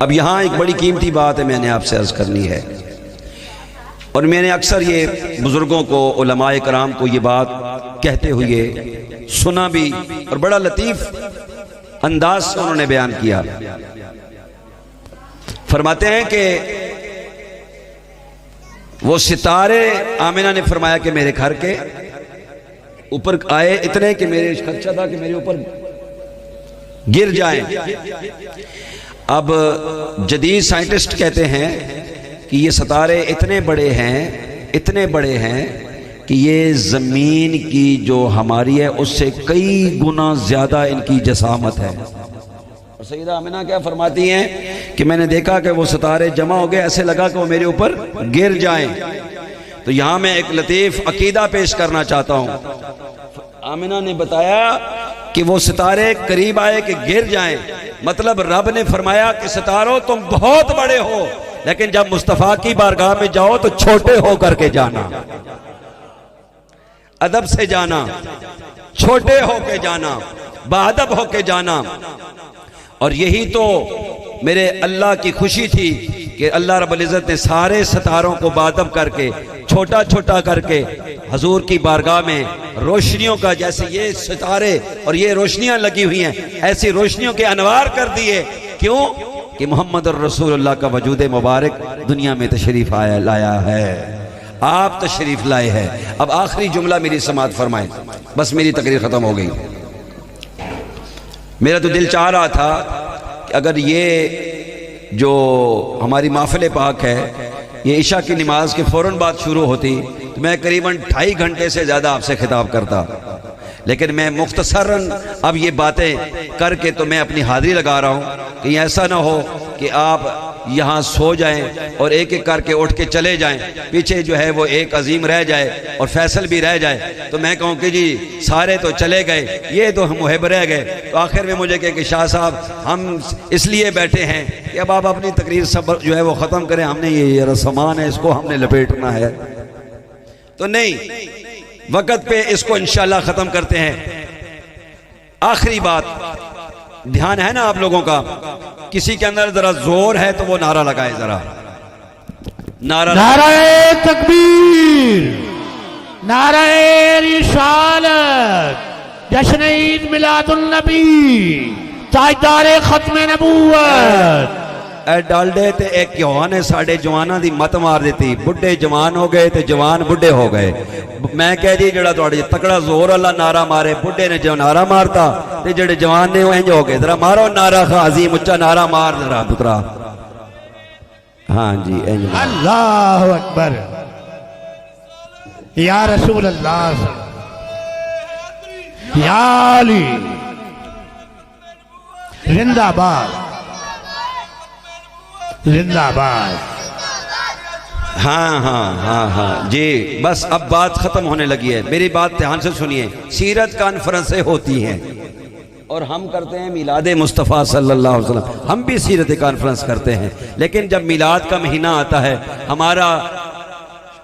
अब यहां एक बड़ी कीमती बात है, मैंने आपसे अर्ज करनी है, और मैंने अक्सर ये बुजुर्गों को, उलमाए कराम को ये बात कहते हुए सुना भी, और बड़ा लतीफ अंदाज से उन्होंने बयान किया। फरमाते हैं कि वो सितारे, आमिना ने फरमाया कि मेरे घर के ऊपर आए इतने कि मेरे खर्चा था कि मेरे ऊपर गिर जाएं। अब जदीद साइंटिस्ट कहते हैं कि ये सितारे इतने बड़े हैं, इतने बड़े हैं कि ये ज़मीन की जो हमारी है उससे कई गुना ज़्यादा इनकी जसामत है। और सैयदा आमिना क्या फरमाती हैं कि मैंने देखा कि वो सितारे जमा हो गए, ऐसे लगा कि वो मेरे ऊपर गिर जाएं। तो यहाँ मैं एक लतीफ़ अकीदा पेश करना चाहता हूँ। आमिना ने बताया कि वो सितारे करीब आए कि गिर जाएं, मतलब रब ने फरमाया कि सितारों तुम बहुत बड़े हो, लेकिन जब मुस्तफ़ा की बारगाह में जाओ तो छोटे हो करके जाना, अदब से जाना, छोटे होके जाना, बाअदब होके जाना। और यही तो मेरे अल्लाह की खुशी थी कि अल्लाह रब्बुल इज़्ज़त ने सारे सितारों को बाअदब करके, छोटा छोटा करके हजूर की बारगाह में रोशनियों का, जैसे ये सितारे और ये रोशनियां लगी हुई हैं, ऐसी रोशनियों के अनवार कर दिए। क्यों? कि मोहम्मद रसूलुल्लाह का वजूद मुबारक दुनिया में तशरीफ लाया है, आप तशरीफ लाए हैं। अब आखिरी जुमला मेरी समाअत फरमाएं, बस मेरी तकरीर खत्म हो गई। मेरा तो दिल चाह रहा था कि अगर ये जो हमारी महफिल पाक है, ये इशा की नमाज के फौरन बाद शुरू होती तो मैं करीबन 2.5 घंटे से ज़्यादा आपसे खिताब करता, लेकिन मैं मुख्तसरन अब ये बातें करके तो मैं अपनी हाज़िरी लगा रहा हूँ कि ऐसा ना हो कि आप यहाँ सो जाएं और एक एक करके उठ के चले जाएं, पीछे जो है वो एक अजीम रह जाए और फैसल भी रह जाए, तो मैं कहूँ कि जी सारे तो चले गए, ये तो हम मुहिब रह गए। तो आखिर में मुझे कहे कि शाह साहब हम इसलिए बैठे हैं कि अब आप अपनी तकरीर सब जो है वो ख़त्म करें, हमने ये रसमान है इसको हमने लपेटना है। तो नहीं, वक़्त पे इसको इंशाल्लाह ख़त्म करते हैं। आखिरी बात, ध्यान है ना आप लोगों का, किसी के अंदर जरा जोर है तो वो नारा लगाए, जरा नाराए तकबीर, नाराए रिसालत, जश्न ईद मिलादुन नबी, ताजदारे खत्म नबूवत। डालडे ते एक क्यों ने साढ़े जवाना दी मत मार दी, बुढ़े जवान हो गए ते जवान बुढ़े हो गए। मैं कह दी जड़ा थोड़े तकड़ा जोर वाला नारा मारे, बुढ़े ने जो नारा मारता ते जड़े जवान ने इंज हो गए। जरा मारो नारा, अजीम उच्चा नारा मार जरा पुत्रा। हाँ जी, अल्लाहु अकबर, या रसूल अल्लाह, या अली, जिंदाबाद जिंदाबाद। हाँ हाँ हाँ हाँ जी, बस अब बात ख़त्म होने लगी है। मेरी बात ध्यान से सुनिए। सीरत कॉन्फ्रेंसें होती हैं और हम करते हैं मिलाद मुस्तफ़ा सल्लल्लाहु अलैहि वसल्लम। हम भी सीरत कॉन्फ्रेंस करते हैं, लेकिन जब मिलाद का महीना आता है, हमारा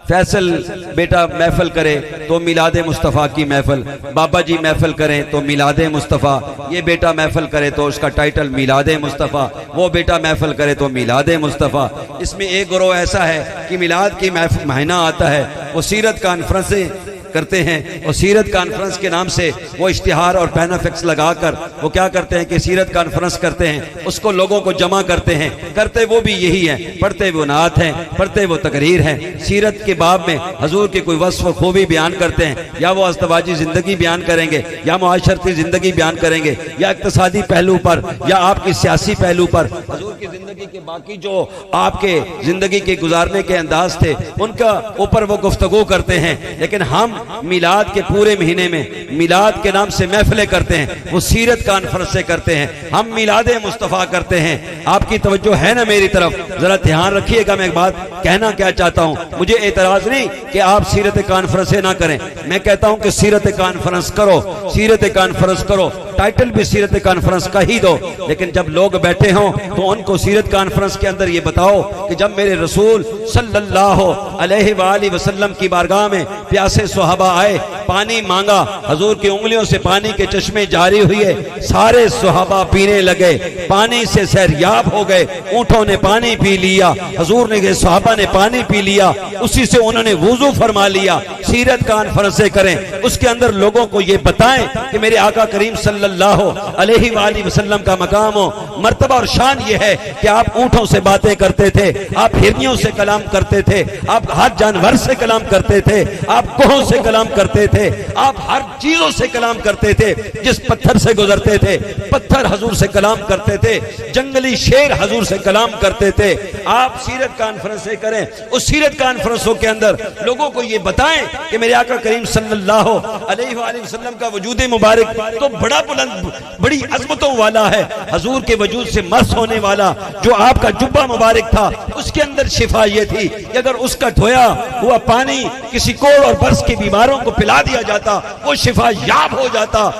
फैसल बेटा महफिल करे तो मिलाद मुस्तफ़ा की महफिल, बाबा जी महफिल करें तो मिलाद मुस्तफ़ा, ये बेटा महफिल करे तो उसका टाइटल मिलाद मुस्तफ़ा, वो बेटा महफिल करे तो मिलाद मुस्तफ़ा। इसमें एक ग्रोह ऐसा है कि मिलाद की महीना आता है, वो सीरत कॉन्फ्रेंसें करते हैं और सीरत कॉन्फ्रेंस के नाम से वो इश्तिहार और पैनाफिक्स लगाकर वो क्या करते हैं कि सीरत कॉन्फ्रेंस करते हैं, उसको लोगों को जमा करते हैं। करते वो भी यही है, पढ़ते वो नात हैं, पढ़ते वो तकरीर हैं। सीरत के बाब में हजूर की कोई वस्फ खूबी बयान करते हैं, या वो अस्तवाजी ज़िंदगी बयान करेंगे, या मुआशरती ज़िंदगी बयान करेंगे, या इक़्तिसादी पहलू पर, या आपकी सियासी पहलू पर, हजूर की ज़िंदगी के बाकी जो आपके ज़िंदगी के गुजारने के अंदाज थे उनका ऊपर वो गुफ्तगू करते हैं। लेकिन हम मिलाद के पूरे महीने में मिलाद के नाम से महफिलें करते हैं, वो सीरत कॉन्फ्रेंसें करते हैं, हम मिलाद मुस्तफ़ा करते हैं। आपकी तवज्जो है ना मेरी तरफ? जरा ध्यान रखिएगा, मैं एक बात कहना क्या चाहता हूं। मुझे एतराज नहीं कि आप सीरत कॉन्फ्रेंसें ना करें, मैं कहता हूं कि सीरत कॉन्फ्रेंस करो, सीरत कॉन्फ्रेंस करो, टाइटल भी सीरत कॉन्फ्रेंस का ही दो। लेकिन जब लोग बैठे हों तो उनको सीरत कॉन्फ्रेंस के अंदर ये बताओ कि जब मेरे रसूल सल्लल्लाहु अलैहि वसल्लम की बारगाह में प्यासे सहाबा आए, पानी मांगा, हजूर की उंगलियों से पानी के चश्मे जारी हुए, सारे सहाबा पीने लगे, पानी से सैरयाब हो गए, ऊंटों ने पानी पी लिया, हजूर ने सहाबा ने पानी पी लिया, उसी से उन्होंने वुजू फरमा लिया। सीरत कॉन्फ्रेंसें करें, उसके अंदर लोगों को ये बताएं कि मेरे आका करीम सल्लल्लाहु अलैहि वसल्लम का मकाम हो, मर्तबा और शान ये है कि आप ऊंटों से बातें करते थे, आप हिरनियों से कलाम करते थे, आप हर जानवर से कलाम करते थे, आप कोहों से कलाम करते थे, आप हर चीजों से कलाम करते थे। जिस पत्थर से गुजरते थे पत्थर हजूर से कलाम करते थे, जंगली शेर हजूर से कलाम करते थे। आप सीरत कॉन्फ्रेंसें करें, उस सीरत कॉन्फ्रेंसों के अंदर लोगों को ये बताएं कि मेरे आका करीम सल्लल्लाहु अलैहि वसल्लम का वजूद मुबारक तो बड़ा बुलंद, बड़ी अजमतों वाला है। हजूर के वजूद से मस होने वाला जो आपका जुब्बा मुबारक था, उसके अंदर शिफा ये थी कि अगर उसका धोया हुआ पानी किसी कोड़ और बर्स की बीमारों को पिला दिया जाता, वो शिफा याब हो जाता।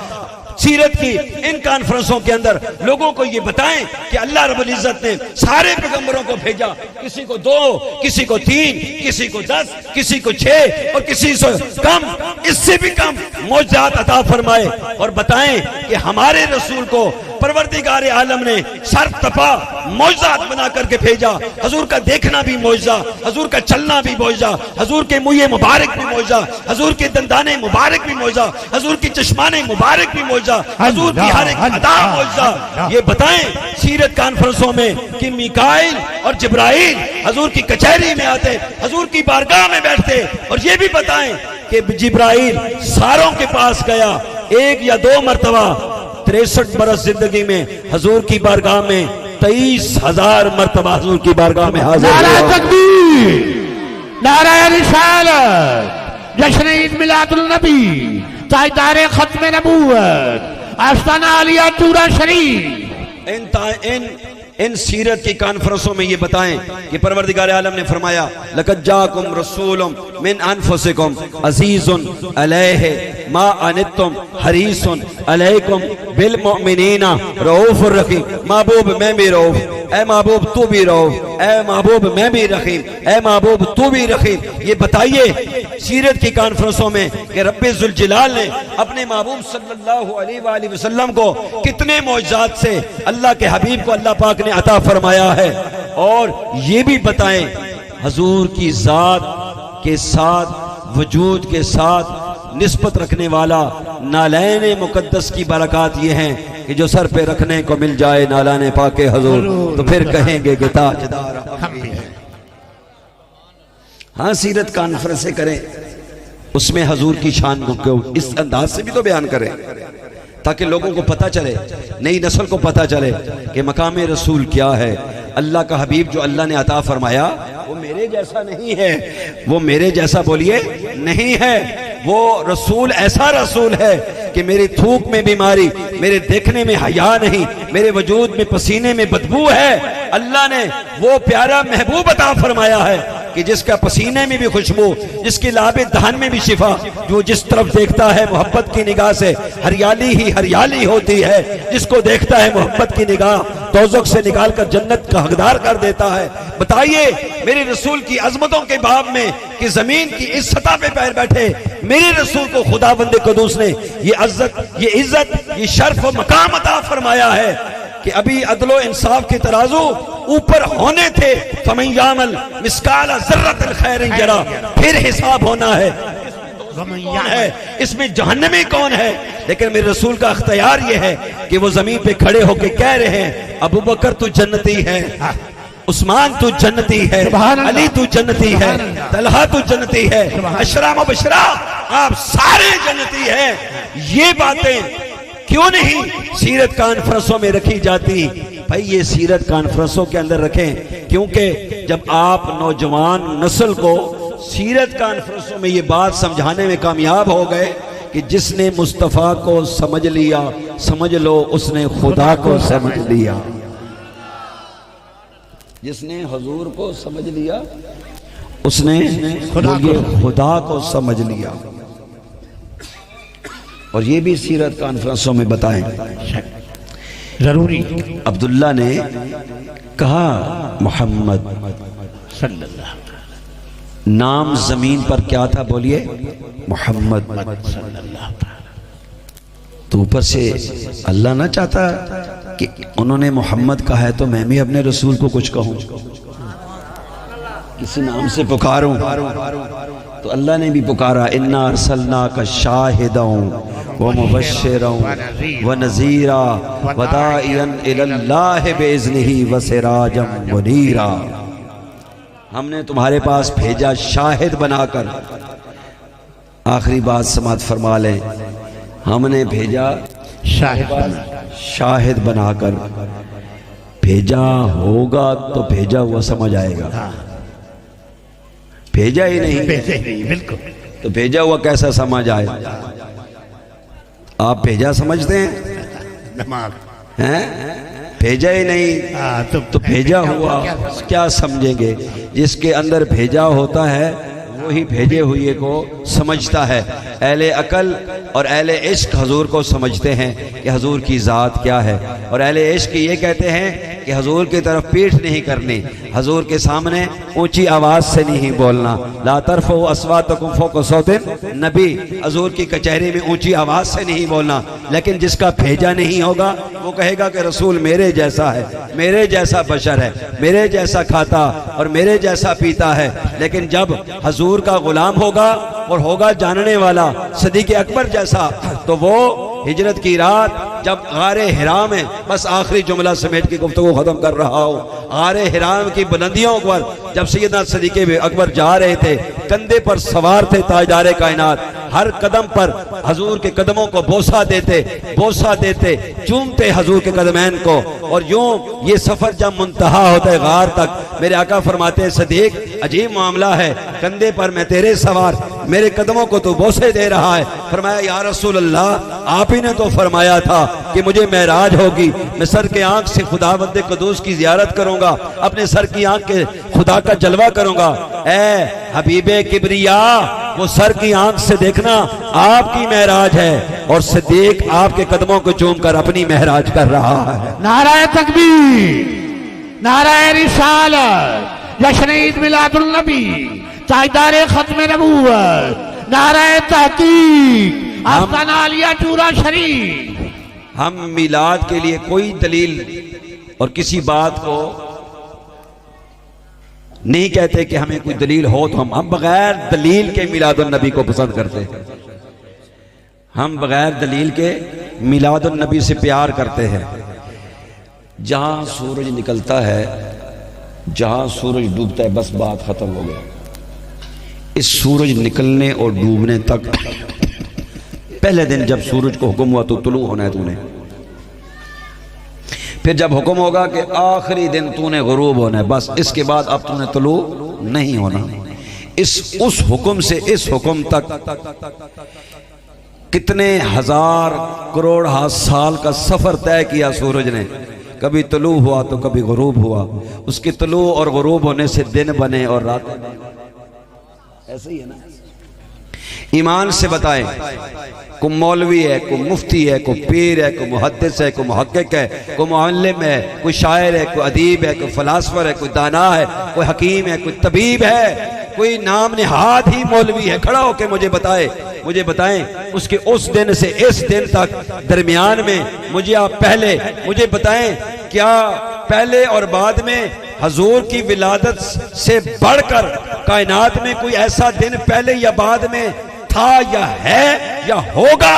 सीरत की इन कॉन्फ्रेंसों के अंदर लोगों को ये बताएं कि अल्लाह रब्बुल इज्जत ने सारे पैगंबरों को भेजा, किसी को 2, किसी को 3, किसी को 10, किसी को 6 और किसी से कम, इससे भी कम मौजज़ात अता फरमाए। और बताएं कि हमारे रसूल को परवरदिगार आलम ने सर तपा मौजज़ात बना करके भेजा। हजूर का देखना भी मौजज़ा, हजूर का चलना भी मौजज़ा, हजूर के मुँह मुबारक भी मौजज़ा, हजूर के दंदाने मुबारक भी मौजज़ा, हजूर की चश्माने मुबारक भी मौजज़ा, हजूर की हर एक अदा मौजज़ा। ये बताएं सीरत कॉन्फ्रेंसों में कि मिकाइल और जिब्राइल हजूर की कचहरी में आते, हजूर की बारगाह में बैठते, और ये भी बताएं कि जिब्राइल सारों के पास गया 1 या 2 मरतबा। 63 बरस जिंदगी में हजूर की बारगाह में 23,000 मरतबा हजूर की बारगाह में हाजिर हुआ। नारा तकबीर, नारा रिसालत, जश्न ईद मिलादुल नबी, ताजदार खत्म नबूवत, आस्ताना आलिया तूरा शरीफ। इन सीरत की कॉन्फ्रेंसों में ये बताएं कि परवरदिगार आलम ने फरमाया, लक़द जाकुम रसूलुम मिन अनफुसिकुम अज़ीज़ुन अलैहि मा अनित्तुम हरीसुन अलैकुम बिल मुमिनीना रऊफुर रहीम। महबूब मैं भी रऊफ, ए महबूब तू भी रऊफ, ए महबूब मैं भी रहीम, ए महबूब तू भी रहीम। ये बताइए सीरत की कॉन्फ्रेंसों में कि रब्बे जुल जलाल ने अपने महबूब सल्लल्लाहु अलैहि वसल्लम को कितने मौजज़ात से अल्लाह के हबीब को अल्लाह पाक ने अता फरमाया है। और ये भी बताएं हजूर की जात के साथ, वजूद के साथ निस्बत रखने वाला नालैन मुकद्दस की बरकत ये हैं कि जो सर पे रखने को मिल जाए नालाने पाके हजूर, तो फिर कहेंगे कि ताजदार हम भी हैं। हाँ, सीरत कॉन्फ्रेंसें करें, उसमें हजूर की शान को इस अंदाज से भी तो बयान करें ताकि लोगों को पता चले, नई नस्ल को पता चले कि मकाम रसूल क्या है। अल्लाह का हबीब जो अल्लाह ने अता फरमाया वो मेरे जैसा नहीं है, वो मेरे जैसा बोलिए नहीं है, वो रसूल ऐसा रसूल है कि मेरी थूक में बीमारी, मेरे देखने में हया नहीं, मेरे वजूद में पसीने में बदबू है। अल्लाह ने वो प्यारा महबूब अता फरमाया है कि जिसका पसीने में भी खुशबू, जिसकी लाबे दहन में भी शिफा, जो जिस तरफ देखता है मोहब्बत की निगाह से हरियाली ही हरियाली होती है, जिसको देखता है मोहब्बत की निगाह दोज़ख से निकाल कर जन्नत का हकदार कर देता है। बताइए मेरे रसूल की अजमतों के बाब में कि जमीन की इस सतह पे पैर बैठे मेरे रसूल को खुदा बंदे कदूस ने ये इज्जत ये शर्फ मकाम अता फरमाया है कि अभी अदलो इंसाफ के तराजू ऊपर होने थे, फमैयामल मिस्काल ज़र्रतिल खैरिन यरा, फिर हिसाब होना है। कौन है इसमें जहन्नमी कौन है? लेकिन मेरे रसूल का अख्तियार ये है कि वो जमीन पे खड़े होके कह रहे हैं अबू बकर तू जन्नती है, उस्मान तू जन्नती है, अली तू जन्नती है, तलहा तू जन्नती है, अशरा मुबशरा आप सारे जन्नती हैं। ये बातें क्यों नहीं सीरत कॉन्फ्रेंसों में रखी जाती? भाई ये सीरत कॉन्फ्रेंसों के अंदर रखें, क्योंकि जब आप नौजवान नस्ल को सीरत कॉन्फ्रेंसों में ये बात समझाने में कामयाब हो गए कि जिसने मुस्तफ़ा को समझ लिया, समझ लो उसने खुदा को समझ लिया। जिसने हुजूर को समझ लिया उसने खुदा को समझ लिया। और ये भी सीरत कॉन्फ्रेंसों में बताएं जरूरी। अब्दुल्ला ने कहा मोहम्मद सल्लल्लाहु, नाम जमीन पर क्या था? बोलिए मोहम्मद सल्लल्लाहु। तो ऊपर से अल्लाह ना चाहता कि उन्होंने मोहम्मद कहा है तो मैं भी अपने रसूल को कुछ कहूं, किसी नाम से पुकारूं। तो अल्लाह ने भी पुकारा, इन्ना अरसलना का शाहिदों व मुबश्शिरों व नज़ीरा व दाइयन इलल्लाहि बिइज़्निही व सिराजम मुनीरा। हमने तुम्हारे पास भेजा शाहिद बनाकर। आखिरी बात समात फरमा लें, हमने भेजा शाहिद बनाकर। भेजा होगा तो भेजा हुआ समझ आएगा, भेजा ही नहीं बिल्कुल तो भेजा हुआ कैसा समझ आए? आप भेजा समझते हैं? भेजा ही नहीं तो भेजा हुआ क्या समझेंगे? जिसके अंदर भेजा होता है वही भेजे हुए को समझता है। अहले अकल और अहले इश्क हजूर को समझते हैं कि हजूर की ज़ात क्या है, और अहले इश्क ये कहते हैं कि हजूर की तरफ पीठ नहीं करनी, हजूर के सामने ऊंची आवाज़ से नहीं बोलना। ला तरफ़ू अस्वातकुम फ़ौक़ सौतिन नबी, हजूर की कचहरी में ऊंची आवाज़ से नहीं बोलना। लेकिन जिसका भेजा नहीं होगा वो कहेगा कि रसूल मेरे जैसा है, मेरे जैसा बशर है, मेरे जैसा खाता और मेरे जैसा पीता है। लेकिन जब हजूर का गुलाम होगा और होगा जानने वाला सदीक़ अकबर जैसा, तो वो हिजरत की रात जब गारे हिरा में, बस आखिरी जुमला समेट की गुफ्तगू खत्म कर रहा हूँ, गारे हिरा की बुलंदियों पर जब सैयदना सदीक़ अकबर जा रहे थे, कंधे पर सवार थे ताजदारे कायनात, हर कदम पर हजूर के कदमों को बोसा देते चूमते हजूर के कदमैन को। और यूं ये सफर जब मुंतहा होता है गार तक, मेरे आका फरमाते हैं सदीक अजीब मामला है, कंधे पर मैं तेरे सवार, मेरे कदमों को तो बोसे दे रहा है। फरमाया या रसूल अल्लाह आप ही ने तो फरमाया था कि मुझे मेराज होगी, मैं सर के आंख से खुदावंद कदूस की जियारत करूंगा, अपने सर की आंख के खुदा का जलवा करूंगा। ए हबीबे किबरिया, वो सर की आंख से देखना आपकी मेहराज है, और सिद्दीक आपके कदमों को चूम कर अपनी मेहराज कर रहा है। नाराए तकबीर, नाराए रिसालत, जश्न ईद मिलादुल नबी, ताजदारे खत्म नबूवत, नाराए तहकीक, आस्ताना आलिया टूरा शरीफ। हम मिलाद के लिए कोई दलील और किसी बात को नहीं कहते कि हमें कोई दलील हो तो हम बगैर दलील के मिलादुन नबी को पसंद करते हैं। हम बगैर दलील के मिलादुन नबी से प्यार करते हैं। जहां सूरज निकलता है, जहां सूरज डूबता है, बस बात खत्म हो गया। इस सूरज निकलने और डूबने तक पहले दिन जब सूरज को हुक्म हुआ तो तुलू होना है तूने, फिर जब हुक्म होगा कि आखिरी दिन तूने गुरूब होना है, बस इसके बाद अब तूने तुलू नहीं होना। उस हुक्म से इस हुक्म तक कितने हजार करोड़ साल का सफर तय किया सूरज ने। कभी तुलू हुआ तो कभी गुरूब हुआ, उसके तुलू और गुरूब होने से दिन बने और रात बने। ऐसे ही है ना। ईमान से बताएं, कोई मौलवी है, कोई मुफ्ती है, कोई पीर है, कोई मुहद्दिस है, कोई मुहक्किक है, कोई मुअल्लिम है, कोई शायर है, कोई अदीब है, कोई फलासफर है, कोई दाना है, कोई हकीम है, कोई तबीब है, कोई नाम निहाद ही मौलवी है, खड़ा होकर मुझे बताएं उसके उस दिन से इस दिन तक दरमियान में मुझे आप पहले मुझे बताएं, क्या पहले और बाद में हजूर की विलादत से बढ़कर कायनात में कोई ऐसा दिन पहले या बाद में था या है या होगा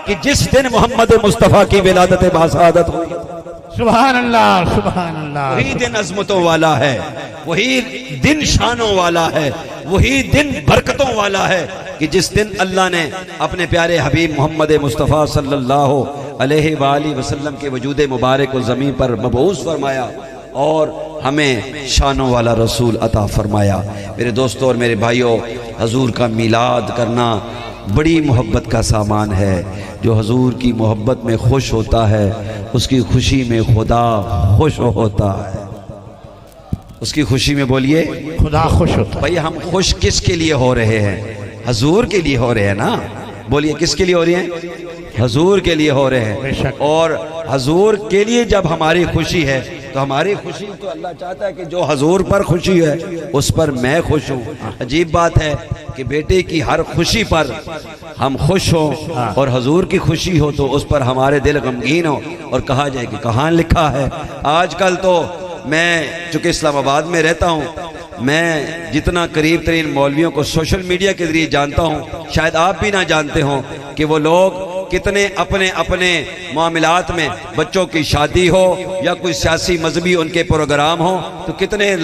कि जिस दिन मोहम्मद मुस्तफ़ा की विलादत बासादत हुई? सुभान अल्लाह, सुभान अल्लाह। वही दिन अजमतों वाला है, वही दिन शानों वाला है, वही दिन बरकतों वाला है कि जिस दिन अल्लाह ने अपने प्यारे हबीब मोहम्मद मुस्तफ़ा सल्लल्लाहु अलैहि वसल्लम के वजूद मुबारक को ज़मीन पर मबऊस फरमाया और हमें शानों वाला रसूल अता फरमाया। मेरे दोस्तों और मेरे भाइयों, हजूर का मिलाद करना बड़ी मोहब्बत का सामान है। जो हजूर की मोहब्बत में खुश होता है उसकी खुशी में खुदा खुश होता है। उसकी खुशी में बोलिए खुदा खुश होता। भाई हम खुश किसके लिए हो रहे हैं? हजूर के लिए हो रहे हैं ना। बोलिए किसके लिए हो रहे हैं? हजूर के लिए हो रहे हैं। और हजूर के लिए जब हमारी खुशी है तो हमारी खुशी तो अल्लाह चाहता है कि जो हजूर पर खुशी है उस पर मैं खुश हूँ। अजीब बात है कि बेटे की हर खुशी पर हम खुश हो और हजूर की खुशी हो तो उस पर हमारे दिल गमगीन हो और कहा जाए कि कहाँ लिखा है। आजकल तो मैं चूंकि इस्लामाबाद में रहता हूँ, मैं जितना करीब तरीन मौलवियों को सोशल मीडिया के जरिए जानता हूँ, शायद आप भी ना जानते हों कि वो लोग कितने अपने अपने मामलात में, बच्चों की शादी हो या कोई सियासी मजहबी उनके प्रोग्राम हो, तो कितने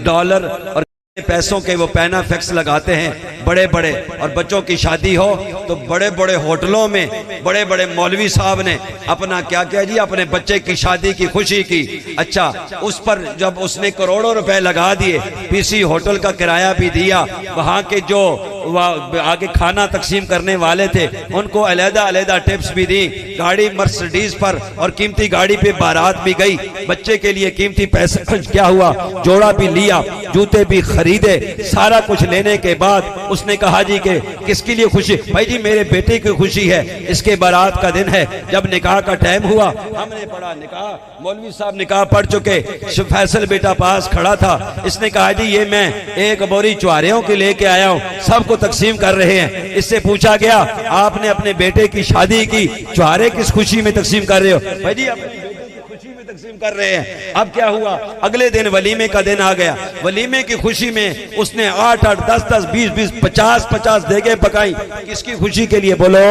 डॉलर और पैसों के वो पैना फैक्स लगाते हैं बड़े बड़े। और बच्चों की शादी हो तो बड़े बड़े होटलों में बड़े बड़े मौलवी साहब ने अपना क्या किया जी, अपने बच्चे की शादी की खुशी की। अच्छा, उस पर जब उसने करोड़ों रुपए लगा दिए, पीसी होटल का किराया भी दिया, वहाँ के जो आगे खाना तकसीम करने वाले थे उनको अलहदा अलहदा टिप्स भी दी, गाड़ी मर्सिडीज पर और कीमती गाड़ी पे बारात भी गई, बच्चे के लिए कीमती पैसे क्या हुआ जोड़ा भी लिया, जूते भी खरीदे। सारा कुछ लेने के बाद उसने कहा जी कि किसके लिए खुशी? भाई जी मेरे बेटे की खुशी है, इसके बारात का दिन है। जब निकाह का टाइम हुआ हमने पढ़ा निकाह, मौलवी साहब निकाह पढ़ चुके, फैसल बेटा पास खड़ा था, इसने कहा जी ये मैं एक बोरी चुहारियों के लेके आया हूँ, सबको तकसीम कर रहे हैं। इससे पूछा गया आपने अपने बेटे की शादी की, चुहारे किस खुशी में तकसीम कर रहे हो? भाई जी अपने बेटे की खुशी में तकसीम कर रहे हैं। अब क्या हुआ, अगले दिन वलीमे का दिन आ गया। वलीमे की खुशी में उसने 8-8, 10-10, 20-20, 50-50 देगे पकाई। किसकी खुशी के लिए? बोलो,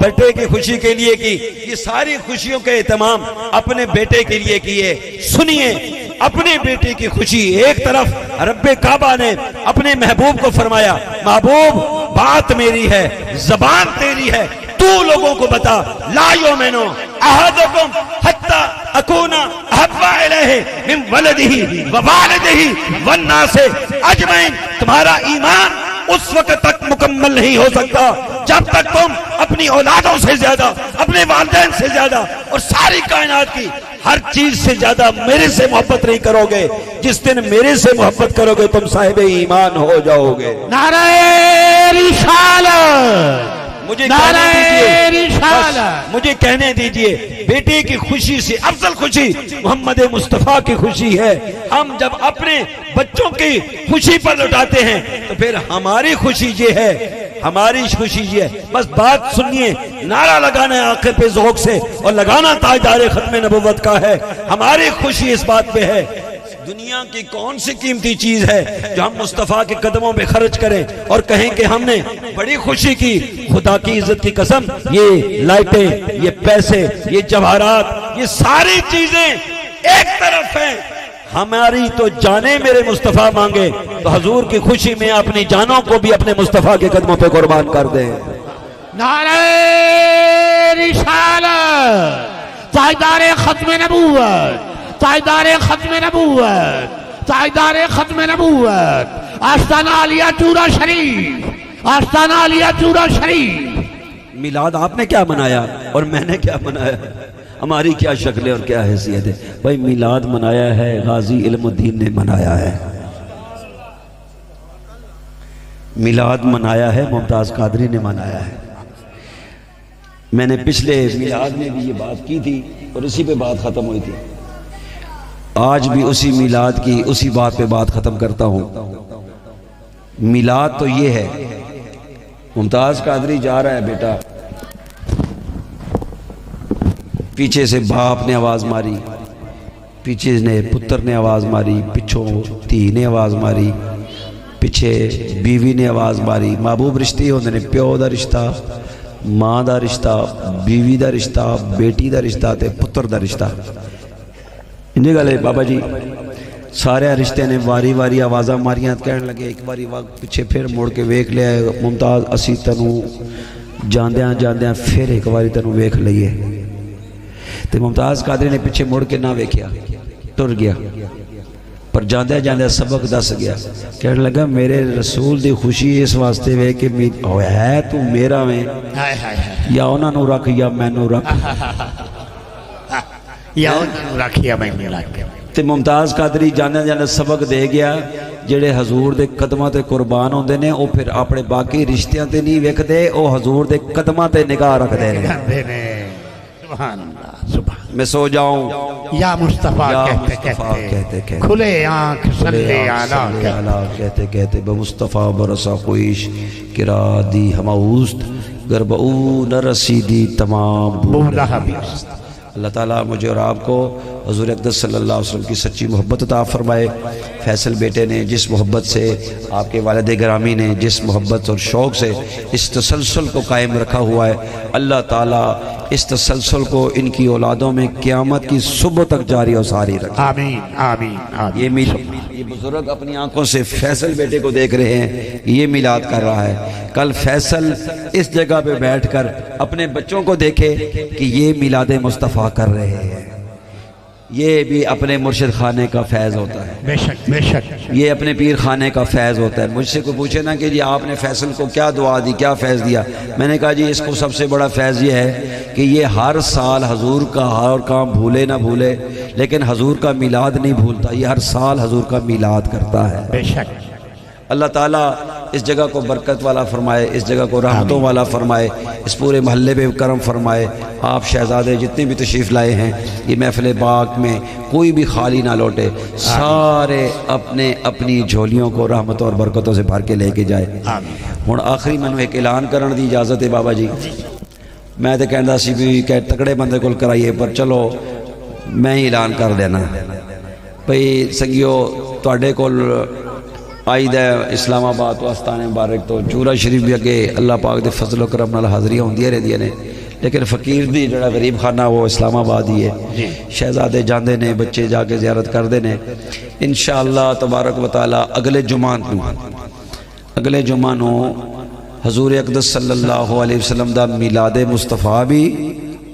बेटे की खुशी के लिए की। ये सारी खुशियों के एहतमाम अपने बेटे के लिए किए। सुनिए, अपने बेटे की खुशी एक तरफ रब्बे काबा ने अपने महबूब को फरमाया, महबूब बात मेरी है, जबान तेरी है, तू लोगों को बता, ला युमिनु अहदुकुम हत्ता अकूना अहब्बा इलैहि मिन वलदिही व वालिदिही वन नासे अजमईन। तुम्हारा ईमान उस वक्त तक मुकम्मल नहीं हो सकता जब तक तुम अपनी औलादों से ज्यादा, अपने वालिदैन से ज्यादा और सारी कायनात की हर चीज से ज्यादा मेरे से मोहब्बत नहीं करोगे। जिस दिन मेरे से मोहब्बत करोगे तुम साहिब ईमान हो जाओगे। नारे रिसालत, मुझे मुझे कहने दीजिए बेटे की खुशी से अफजल खुशी मोहम्मद मुस्तफ़ा की खुशी है। हम जब अपने बच्चों की खुशी पर लौटाते हैं तो फिर हमारी खुशी ये है, हमारी खुशी ये है। बस बात सुनिए, नारा लगाना है आखिर पे ज़ौक़ से और लगाना ताजदार खत्म नबुव्वत का है। हमारी खुशी इस बात पे है, दुनिया की कौन सी कीमती चीज है जो हम मुस्तफ़ा के कदमों में खर्च करें और कहें कि हमने बड़ी खुशी की। खुदा की इज्जत की कसम, ये लाइटें, ये पैसे, ये जवाहरात, ये सारी चीजें एक तरफ हैं, हमारी तो जाने मेरे मुस्तफ़ा मांगे तो हजूर की खुशी में अपनी जानों को भी अपने मुस्तफ़ा के कदमों पे कुर्बान कर दें। नारे रिसालत, ताजदार खत्म नबूवत, ताजदार खत्म नबूवत, ताजदार खत्म नबूवत, आस्ताना आलिया चूरा शरीफ, आस्ताना आलिया चूरा शरीफ। मिलाद आपने क्या मनाया और मैंने क्या मनाया? हमारी क्या शक्ल है और क्या हैसियत है। भाई मिलाद मनाया है गाजी इल्मुद्दीन ने मनाया है, मिलाद मनाया है मुमताज़ कादरी ने मनाया है। मैंने पिछले मिलाद में भी ये बात की थी और इसी पे बात ख़त्म हुई थी। आज भी उसी मिलाद की उसी बात पे बात ख़त्म करता हूँ। मिलाद तो ये है, मुमताज़ कादरी जा रहा है बेटा, पीछे से बाप ने आवाज़ मारी, पीछे ने पुत्र ने आवाज़ मारी, पिछों धी ने आवाज़ मारी, पिछे बीवी ने आवाज़ मारी। महबूब रिश्ते होंदे ने, प्यो दा रिश्ता, माँ दा रिश्ता, बीवी दा रिश्ता, बेटी दा रिश्ता ते पुत्र दा रिश्ता। इंजी गल है बाबा जी, सारे रिश्ते ने वारी वारी आवाज़ा मारियां, कहन लगे एक बारी पिछे फिर मुड़ के वेख लिया मुमताज़, असी तैनूं जांदियां जांदियां फिर एक बारी तैनूं वेख लईए। तो मुमताज़ कादरी ने पिछे मुड़ के ना वेख्या, टुर गया, पर जांदे जांदे सबक दस गया। कहने लगा मेरे रसूल दी खुशी इस वास्ते वे कि है तू मेरा में, या उन्होंने रख या मैनू रख, या उन्होंने रख या मैनू रख। ते मुमताज़ कादरी जाने जाने सबक दे गया, जेड़े हजूर दे कदमां ते कुर्बान होंदे ने वो फिर अपने बाकी रिश्तियां ते नहीं वेखदे, वो हजूर दे कदमां ते निगाह रखदे ने। सुभान अल्लाह, सुभान। मैं सो जाऊं या मुस्तफ़ा कहते खुले आँख सल्ले आला कहते कहते बमुस्तफ़ा बरसा ख़ुश किरा दी हमाउस्त गरबऊ न रसीदी तमाम बूला। अल्लाह ताला मुझे और आपको हुज़ूर अक़दस सल्लल्लाहु अलैहि वसल्लम की सच्ची मोहब्बत अता फरमाए। फैसल बेटे ने जिस मोहब्बत से, आपके वालिद गिरामी ने जिस मोहब्बत और शौक़ से इस तसलसल को कायम रखा हुआ है, अल्लाह ताला इस तसलसल को इनकी औलादों में क़यामत की सुबह तक जारी और सारी रखे। आमीन आमीन आमीन। ये बुजुर्ग अपनी आंखों से फैसल बेटे को देख रहे हैं, ये मिलाद कर रहा है। कल फैसल इस जगह पे बैठकर अपने बच्चों को देखे कि ये मिलाद मुस्तफ़ा कर रहे हैं। ये भी अपने मुर्शिद खाने का फैज़ होता है, बेशक बेशक। ये अपने पीर खाने का फैज़ होता है। मुझसे कोई पूछे ना कि जी आपने फैसल को क्या दुआ दी, क्या फैज़ दिया, मैंने कहा जी इसको सबसे बड़ा फैज़ ये है कि ये हर साल हजूर का हर काम भूले ना भूले, लेकिन हजूर का मिलाद नहीं भूलता। ये हर साल हजूर का मिलाद करता है। बेशक। अल्लाह ताला इस जगह को बरकत वाला फरमाए, इस जगह को रहमतों वाला फरमाए, इस पूरे महल्ले पे करम फरमाए। आप शहजादे जितने भी तशरीफ़ लाए हैं, ये महफिल बाग में कोई भी खाली ना लौटे, सारे अपने अपनी झोलियों को रहमतों और बरकतों से भर के लेके जाए। हुण आखिरी मैनू एक ऐलान करने की इजाज़त है बाबा जी। मैं तो कहता सी भी तकड़े बंदे को कराइए, पर चलो मैं ही ऐलान कर देना भाई संगियो, तुहाडे कोल आई द इस्लामाबाद तो आस्थाने मुबारक तो चूरा शरीफ भी अगे अल्लाह पाक दे फजलो करम नाल हाज़रियां होंदियां रहंदियां ने, लेकिन फ़कीर दी जिहड़ा गरीब खाना वो इस्लामाबाद ही है। शहजादे जाते ने, बच्चे जाके ज़ियारत करते हैं। इंशाअल्लाह तबारक व तआला अगले जुमा नूं हजूर अक़दस सल्लल्लाहु अलैहि वसल्लम दा मिलाद मुस्तफ़ा भी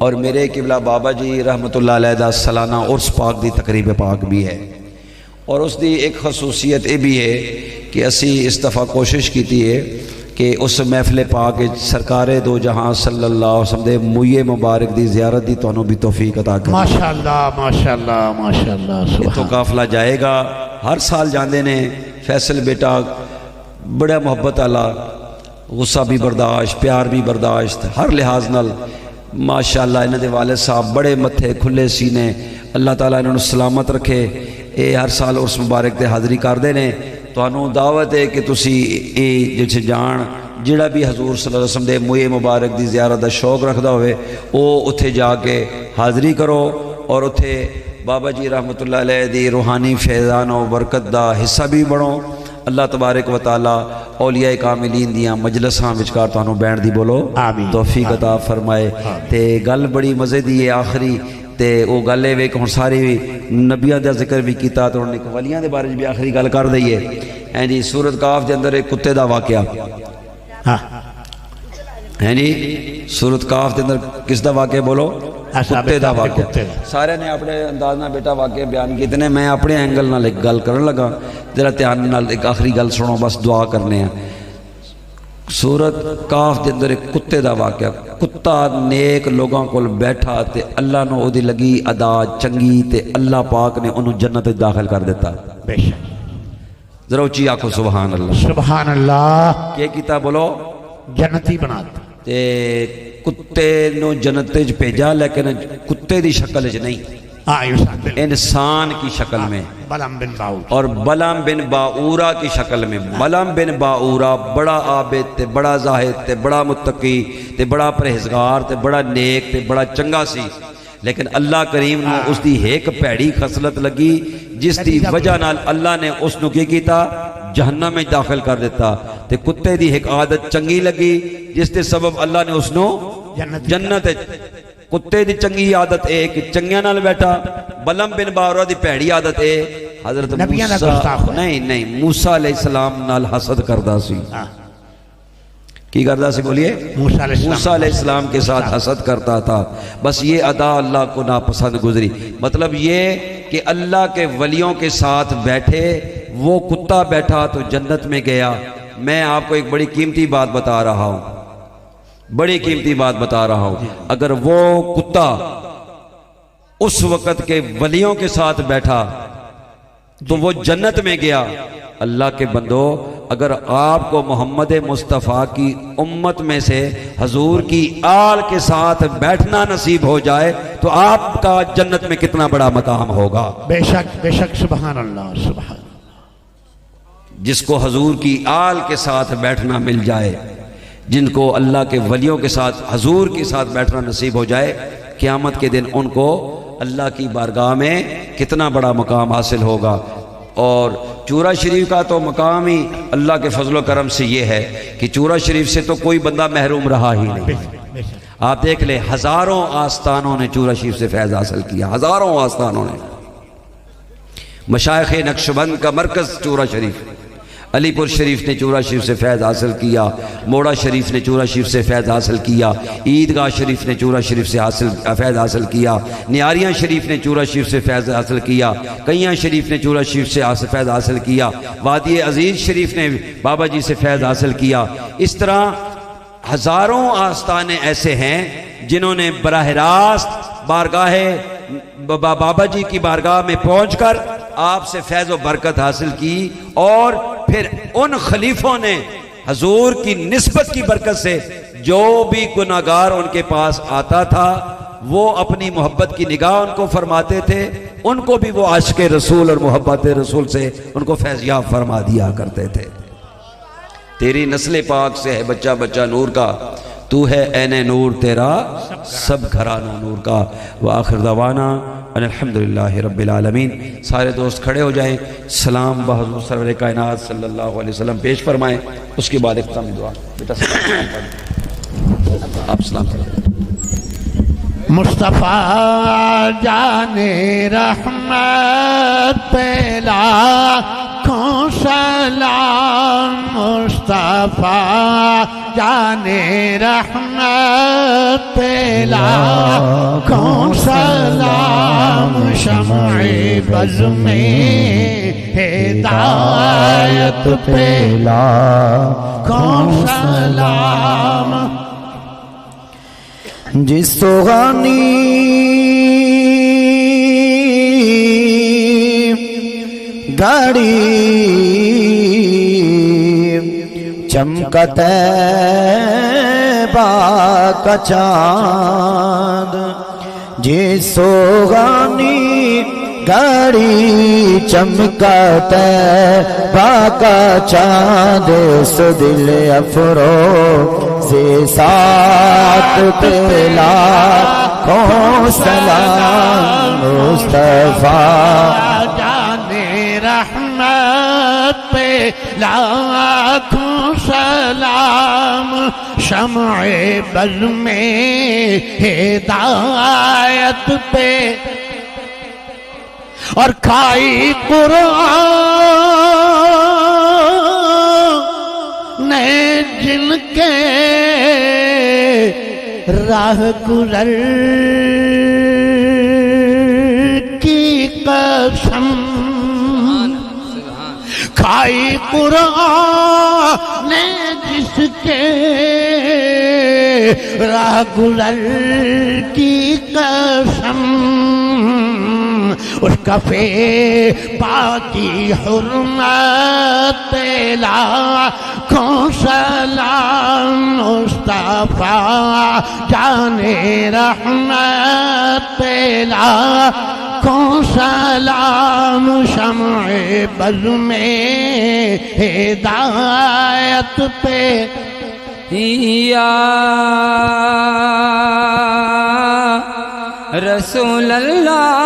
और मेरे किबला बाबा जी रहमतुल्लाह अलैह दा सालाना उर्स पाक दी तकरीब पाक भी है। और उसकी एक खसूसियत यह भी है कि असी इस दफ़ा कोशिश की है कि उस महफिल पाक सरकार दो जहां सल्लल्लाहु अलैहि वसल्लम दे मुये मुबारक दी ज़ियारत दी तुहानू भी तौफीक अता करे। माशाअल्लाह माशाअल्लाह माशाअल्लाह। इत्थों काफिला जाएगा, हर साल जाते ने। फैसल बेटा बड़ा मुहब्बत आला, गुस्सा भी बर्दाश्त, प्यार भी बर्दाश्त, हर लिहाज नाल माशाअल्लाह। इन्हां दे वालिद साहब बड़े मत्थे खुले सीने, अल्लाह ताला इन्हां नूं सलामत रखे। ये हर साल उर्स मुबारक ते हाज़री करते हैं। तुहानू दावत है कि तुसी जिथे जान, जिहड़ा भी हजूर सल्लल्लाहु अलैहि वसल्लम दे मुए मुबारक दी ज़ियारत दा शौक रखदा होवे वो उत्थे जाके हाज़री करो और उत्थे बाबा जी रहमतुल्लाह अलैह दी रूहानी फैज़ान और बरकत दा हिस्सा भी बनो। अल्लाह तबारक व तआला औलिया कामिलीन दियां मजलसां विचकार तुहानू बैठ दी बोलो तौफीक अता फरमाए। ते गल बड़ी मज़े दी है आखिरी, तो वो गल है कि हम सारे नबियां का जिक्र भी किया, तो एक वलियां के बारे भी आखिरी गल कर दईए। है जी सूरत काफ के अंदर एक कुत्ते का वाकया है जी। सूरत काफ के अंदर किसका वाकया बोलो? कुत्ते का वाकया। सारे ने अपने अंदाज ना बेटा वाकया बयान किए ने। मैं अपने एंगल नाल एक गल करन लगा, जरा ध्यान नाल एक आखिरी गल सुनो, बस दुआ करने हैं। सूरत काफ के अंदर एक कुत्ते का वाक़या, कुत्ता नेक लोगों को बैठा ते अल्लाह ने ओदी लगी अदा चंगी ते अल्लाह पाक ने उन्होंने जन्नत दाखिल कर दिता। बेशक जरा उची आखो सुभान अल्लाह। सुभान अल्लाह। के किता बोलो? जन्नती बनाता। ते कुत्ते नो जन्नत च भेजा, लेकिन कुत्ते की शक्ल च नहीं, इंसान की शक्ल में। बलम बिन बाऊर, और बलम बिन बाऊरा की शक्ल में। बलम बिन बाऊरा बड़ा आबिद ते बड़ा जाहिद ते बड़ा मुत्तकी ते बड़ा परहेजगार ते बड़ा नेक ते बड़ा चंगा सी, लेकिन अल्लाह करीम ने उसकी एक भैड़ी खसलत लगी जिसकी वजह नाल अल्लाह ने उसनू की कीता? जहन्नम में दाखिल कर दिता। ते कुत्ते की एक आदत चंगी लगी जिसके सबब अल्लाह ने उसनू जन्नत। कुत्ते की चंगी आदत है कि चंगिया नाल बैठा, बलम बिन बाऊरा की भैड़ी आदत है हजरत मूसा नहीं मूसा अलैहिस्सलाम नाल हसद करदा सी। की करता सी? बोलिए। मूसा अलैहिस्सलाम के साथ हसद करता था। बस ये अदा अल्लाह को नापसंद गुजरी। मतलब ये कि अल्लाह के वलियों के साथ बैठे, वो कुत्ता बैठा तो जन्नत में गया। मैं आपको एक बड़ी कीमती बात बता रहा हूँ, बड़ी कीमती बात बता रहा हूँ। अगर वो कुत्ता उस वक़्त के वलियों के साथ बैठा तो वो जन्नत में गया। अल्लाह के बंदो, अगर आपको मोहम्मद मुस्तफ़ा की उम्मत में से हजूर की आल के साथ बैठना नसीब हो जाए तो आपका जन्नत में कितना बड़ा मकाम होगा। बेशक बेशक। सुभान अल्लाह सुभान। जिसको हजूर की आल के साथ बैठना मिल जाए, जिनको अल्लाह के वलियों के साथ हजूर के साथ बैठना नसीब हो जाए, क़यामत के दिन उनको अल्लाह की बारगाह में कितना बड़ा मकाम हासिल होगा। और चूरा शरीफ का तो मकाम ही अल्लाह के फजलो करम से ये है कि चूरा शरीफ से तो कोई बंदा महरूम रहा ही नहीं। आप देख ले, हजारों आस्थानों ने चूरा शरीफ से फैज़ हासिल किया, हजारों आस्थानों ने। मशाइख़ नक्शबंद का मरकज़ चूरा शरीफ, अलीपुर शरीफ ने चूरा शरीफ से फैज़ हासिल किया, मोड़ा शरीफ ने चूरा शरीफ से फैज़ हासिल किया, ईदगाह शरीफ ने चूरा शरीफ से फैज़ हासिल किया, नियारियाँ शरीफ ने चूरा शरीफ से फैज़ हासिल किया, कैयाँ शरीफ ने चूरा शरीफ से फैज़ हासिल किया, वादी अजीज़ शरीफ ने बाबा जी से फैज़ हासिल किया। इस तरह हज़ारों आस्थाने ऐसे हैं जिन्होंने बराह रास्त बारगाहे बाबा जी की बारगाह में पहुँचकर आपसे फैज़ व बरकत हासिल की। और फिर उन खलीफों ने हजूर की निस्बत की बरकत से जो भी गुनाहगार उनके पास आता था वो अपनी मोहब्बत की निगाह उनको फरमाते थे, उनको भी वो आशिक़ रसूल और मोहब्बत रसूल से उनको फैज़याब फरमा दिया करते थे। तेरी नस्ल पाक से है बच्चा बच्चा नूर का, तू है ऐने नूर तेरा सब घराना नूर का। व आखिर दवाना अल्हम्दुलिल्लाहि रब्बिल आलमीन। सारे दोस्त खड़े हो जाएं, सलाम बहज़ूर सरवर कायनात सल्लल्लाहु अलैहि वसल्लम पेश फरमाएं, उसके बाद इख्तितामी दुआ। बेटा आप सलाम करें। मुस्तफ़ा जाने रहमत पे लाखों सलाम, मुस्तफ़ा जाने रहमत पे लाखों सलाम, शम्ए बज़ में हिदायत पे लाखों सलाम। जिस सुहानी गाड़ी चमकते बाका चाँद, जिस सुहानी गाड़ी चमकते बाका चाँद, सो दिल अफरो से साथ पेला को सलाम, मुस्तफा जाने रहमत पे लाखों सलाम, शम्ए बज़ में हिदायत पे और खाई कुरान ने जिनके राह गुज़र की कसम, खाई कुरान ने जिसके राह गुजर की कसम, उसका फे पाकी हुर्मत लाखों सलाम मुस्तफा जाने रहमत लाखों सलाम शम्ए बज़ में हिदायत पे या रसूल अल्लाह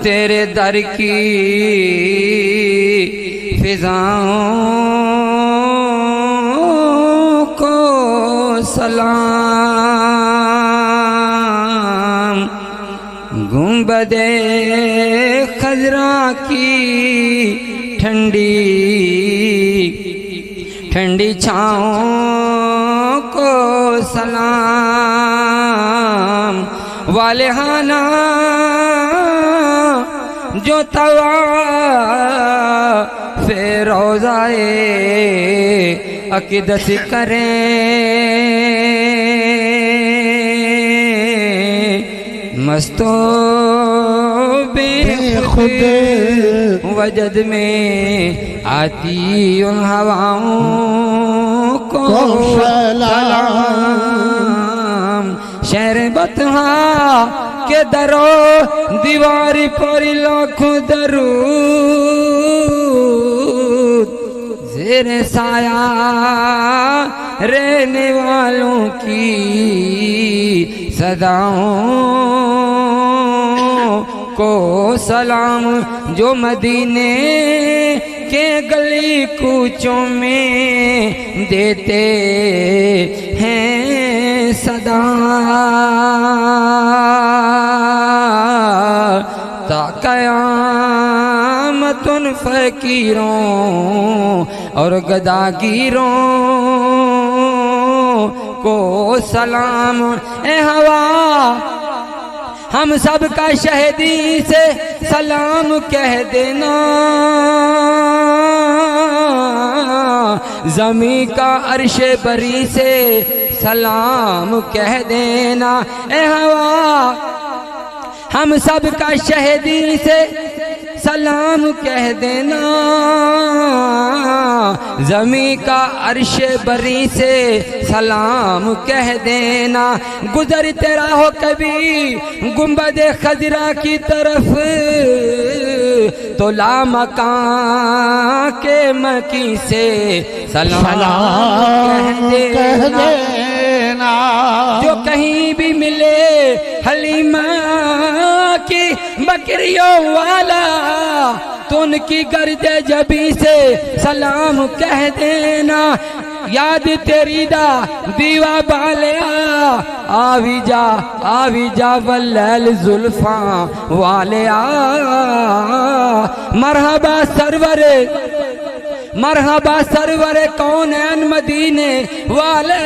तेरे दर की फिजाओं को सलाम, गुंबदे खजरा की ठंडी ठंडी छाँव को सलाम, वालेहाना जो तवा फिर रोज़ाए अकीदत करें, मस्तो बेखुद वजद में आती उन हवाओं को सलाम, शहर बतहा के दरो दीवारी पर लाखों दरूद, ज़ेरे साया रहने वालों की सदाओं को सलाम, जो मदीने के गली कूचों में देते हैं सदा, ता क़यामत उन फ़कीरों और गदागीरों को सलाम। ए हवा हम सब का शहीदी से सलाम कह देना, ज़मी का अर्शे बरी से सलाम कह देना। ए हवा हम सब का शहीदी से सलाम कह देना, ज़मी का अर्शे बरी से सलाम कह देना। गुजरते रहो कभी गुंबदे खजरा की तरफ, तो लामकां के मकी से सलाम कह देना। जो कहीं भी मिले हलीमा की बकरियों वाला, तो उनकी गर्दे जबी से सलाम कह देना। याद तेरी दा दीवा बालिया, आवी जा वल्लैल जुल्फा वालिया। मरहबा सरवर कौनैन मदीने वाले,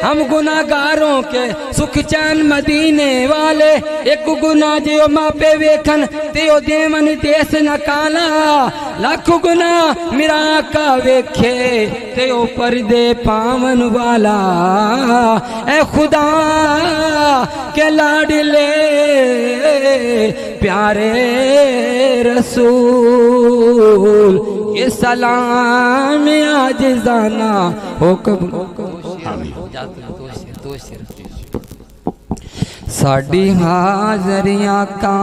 हम गुनाहगारों के सुख चैन मदीने वाले। एक गुना जो मापे वेखन ते ओ देवन देस न काला, लख गुना मिरा का वेखे ते ओ पर्दे पावन वाला। ए खुदा के लाडले प्यारे रसूल, ये सलाम आज जाना हो कबूल। साड़ी हाजरियां का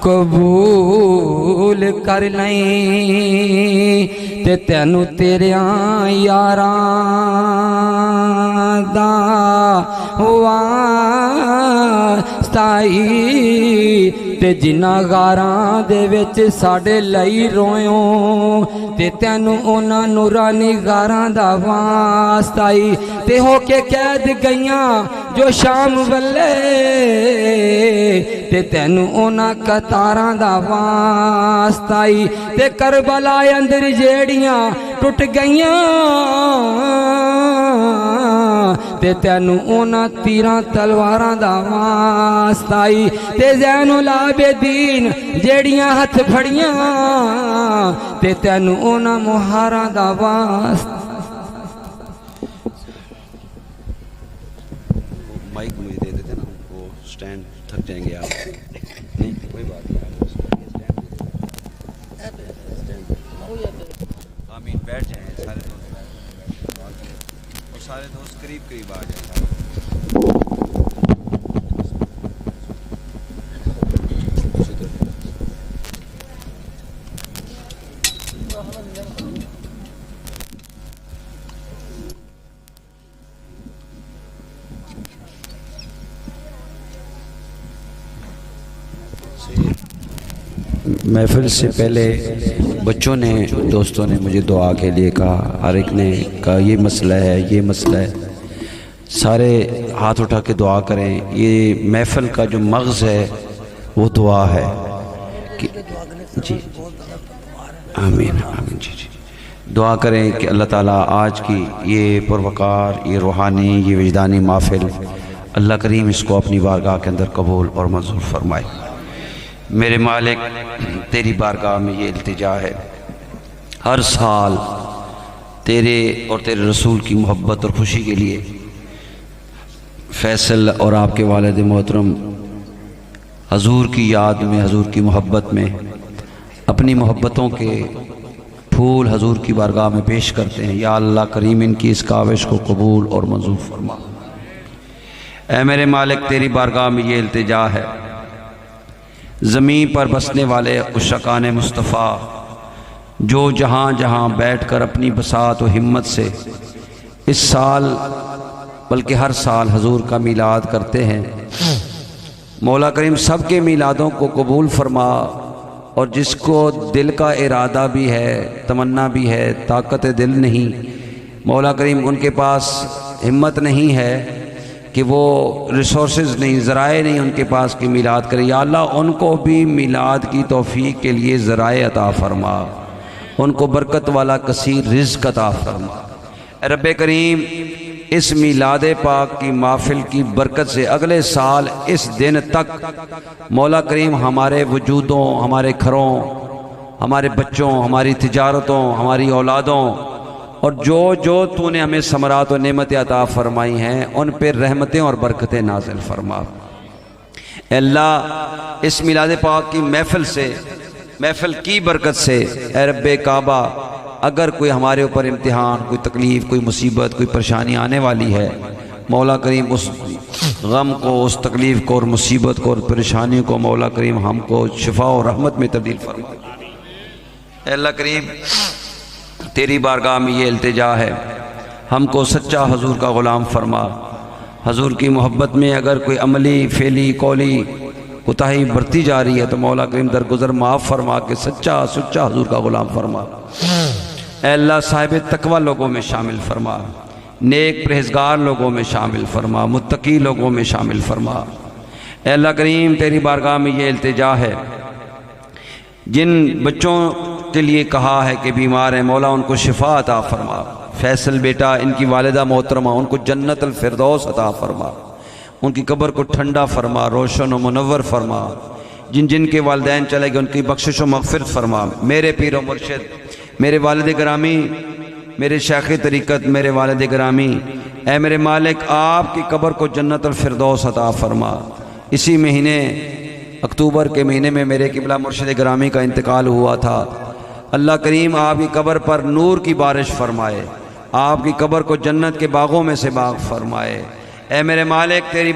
कबूल कर लई, ते तेनू तेरिया यारां दा वास्ताई, ते जिन्ना गारां दे विच साडे लई रोयो, ते तेनू उन्हां नूरानी गारां दा वास्ताई। ते होके कैद गईयां जो शाम वल्ले, ते तेनू उन्हां कतारां दा वास्ताई। ते करबला अंदर जेड़ियां टुट गईयां ते तैनू उन्हां तीरां तलवारां दा वास्ता आई ते ज़ैनुल आबिदीन जेड़ियां हथ फड़ियां ते तैनू उन्हां मुहारां दा वास्ता। माइक मुझे दे देते ना, वो स्टैंड थक जाएंगे आप। नहीं कोई बात नहीं, आमीन। बैठ जाएं सारे दोस्त, और सारे दोस्त करीब करीब आ जाए। महफिल से पहले बच्चों ने, दोस्तों ने मुझे दुआ के लिए कहा, हर एक ने कहा ये मसला है, ये मसला है। सारे हाथ उठा के दुआ करें। ये महफिल का जो मग़ज़ है वो दुआ है कि जी आमीन आमीन। जी जी दुआ करें कि अल्लाह ताला आज की ये पुरवकार, ये रूहानी, ये विजदानी महफिल अल्लाह करीम इसको अपनी बारगाह के अंदर कबूल और मंजूर फरमाए। मेरे मालिक तेरी बारगाह में ये इल्तिजा है, हर साल तेरे और तेरे रसूल की मोहब्बत और खुशी के लिए फैसल और आपके वालिद मोहतरम हजूर की याद में, हजूर की मोहब्बत में अपनी मोहब्बतों के फूल हजूर की बारगाह में पेश करते हैं। या अल्लाह करीम इनकी इस काविश को कबूल और मंजूर फरमा। ऐ मेरे मालिक तेरी बारगाह में ये इल्तिजा है, ज़मीन पर बसने वाले उशकान मुस्तफ़ा जो जहाँ जहाँ बैठ कर अपनी बसात और हिम्मत से इस साल बल्कि हर साल हजूर का मीलाद करते हैं, मौला करीम सब के मीलादों को कबूल फरमा। और जिसको दिल का इरादा भी है, तमन्ना भी है, ताकत दिल नहीं, मौला करीम उनके पास हिम्मत नहीं है कि वो रिसोर्सेज नहीं, ज़राए नहीं उनके पास कि मीलाद करे, या अल्लाह उनको भी मीलाद की तौफीक के लिए ज़राए अता फरमा, उनको बरकत वाला कसीर रिज़्क़ अता फरमा। रब्बे करीम इस मीलाद पाक की महफिल की बरकत से अगले साल इस दिन तक मौला करीम हमारे वजूदों, हमारे घरों, हमारे बच्चों, हमारी तिजारतों, हमारी औलादों और जो जो तूने हमें समरात और नेमत अता फरमाई हैं उन पर रहमतें और बरकतें नाज़िल फरमा। अल्लाह इस मिलाद पाक की महफिल से, महफिल की बरकत से ए रब्बे काबा अगर कोई हमारे ऊपर इम्तिहान, कोई तकलीफ़, कोई मुसीबत, कोई परेशानी आने वाली है, मौला करीम उस गम को, उस तकलीफ़ को और मुसीबत को और परेशानी को मौला करीम हमको शिफा और रहमत में तब्दील फरमा। अल्लाह करीम तेरी बारगाह में ये इल्तिजा है, हमको सच्चा हजूर का ग़ुलाम फरमा। हजूर की मोहब्बत में अगर कोई अमली, फेली, कौली कोताही बरती जा रही है तो मौला करीम दरगुजर माफ़ फरमा के सच्चा सुच्चा हजूर का ग़ुलाम फरमा। अल्लाह साहिब तकवा लोगों में शामिल फरमा, नेक परहेज़गार लोगों में शामिल फरमा, मुत्तकी लोगों में शामिल फरमा। अल्लाह करीम तेरी बारगाह में ये इल्तिजा है, जिन बच्चों के लिए कहा है कि बीमार हैं, मौला उनको शिफा अता फरमा। फैसल बेटा, इनकी वालिदा मोहतरमा, उनको जन्नत अल फिरदौस अता फरमा, उनकी कब्र को ठंडा फरमा, रोशन व मुनव्वर फरमा। जिन जिन के वालिदैन चले गए उनकी बख्शिश व मग़फ़िरत फरमा। मेरे पीर व मुर्शिद, मेरे वालिद गिरामी, मेरे शेख़ तरीक़त, मेरे वालिद गिरामी, ऐ मेरे मालिक आपकी कब्र को जन्नत अल फिरदौस अता फरमा। इसी महीने अक्टूबर के महीने में मेरे किबला मुर्शिद गिरामी का इंतकाल हुआ था। अल्लाह करीम आपकी कब्र पर नूर की बारिश फरमाए, आपकी कब्र को जन्नत के बागों में से बाग फरमाए। ऐ मेरे मालिक तेरी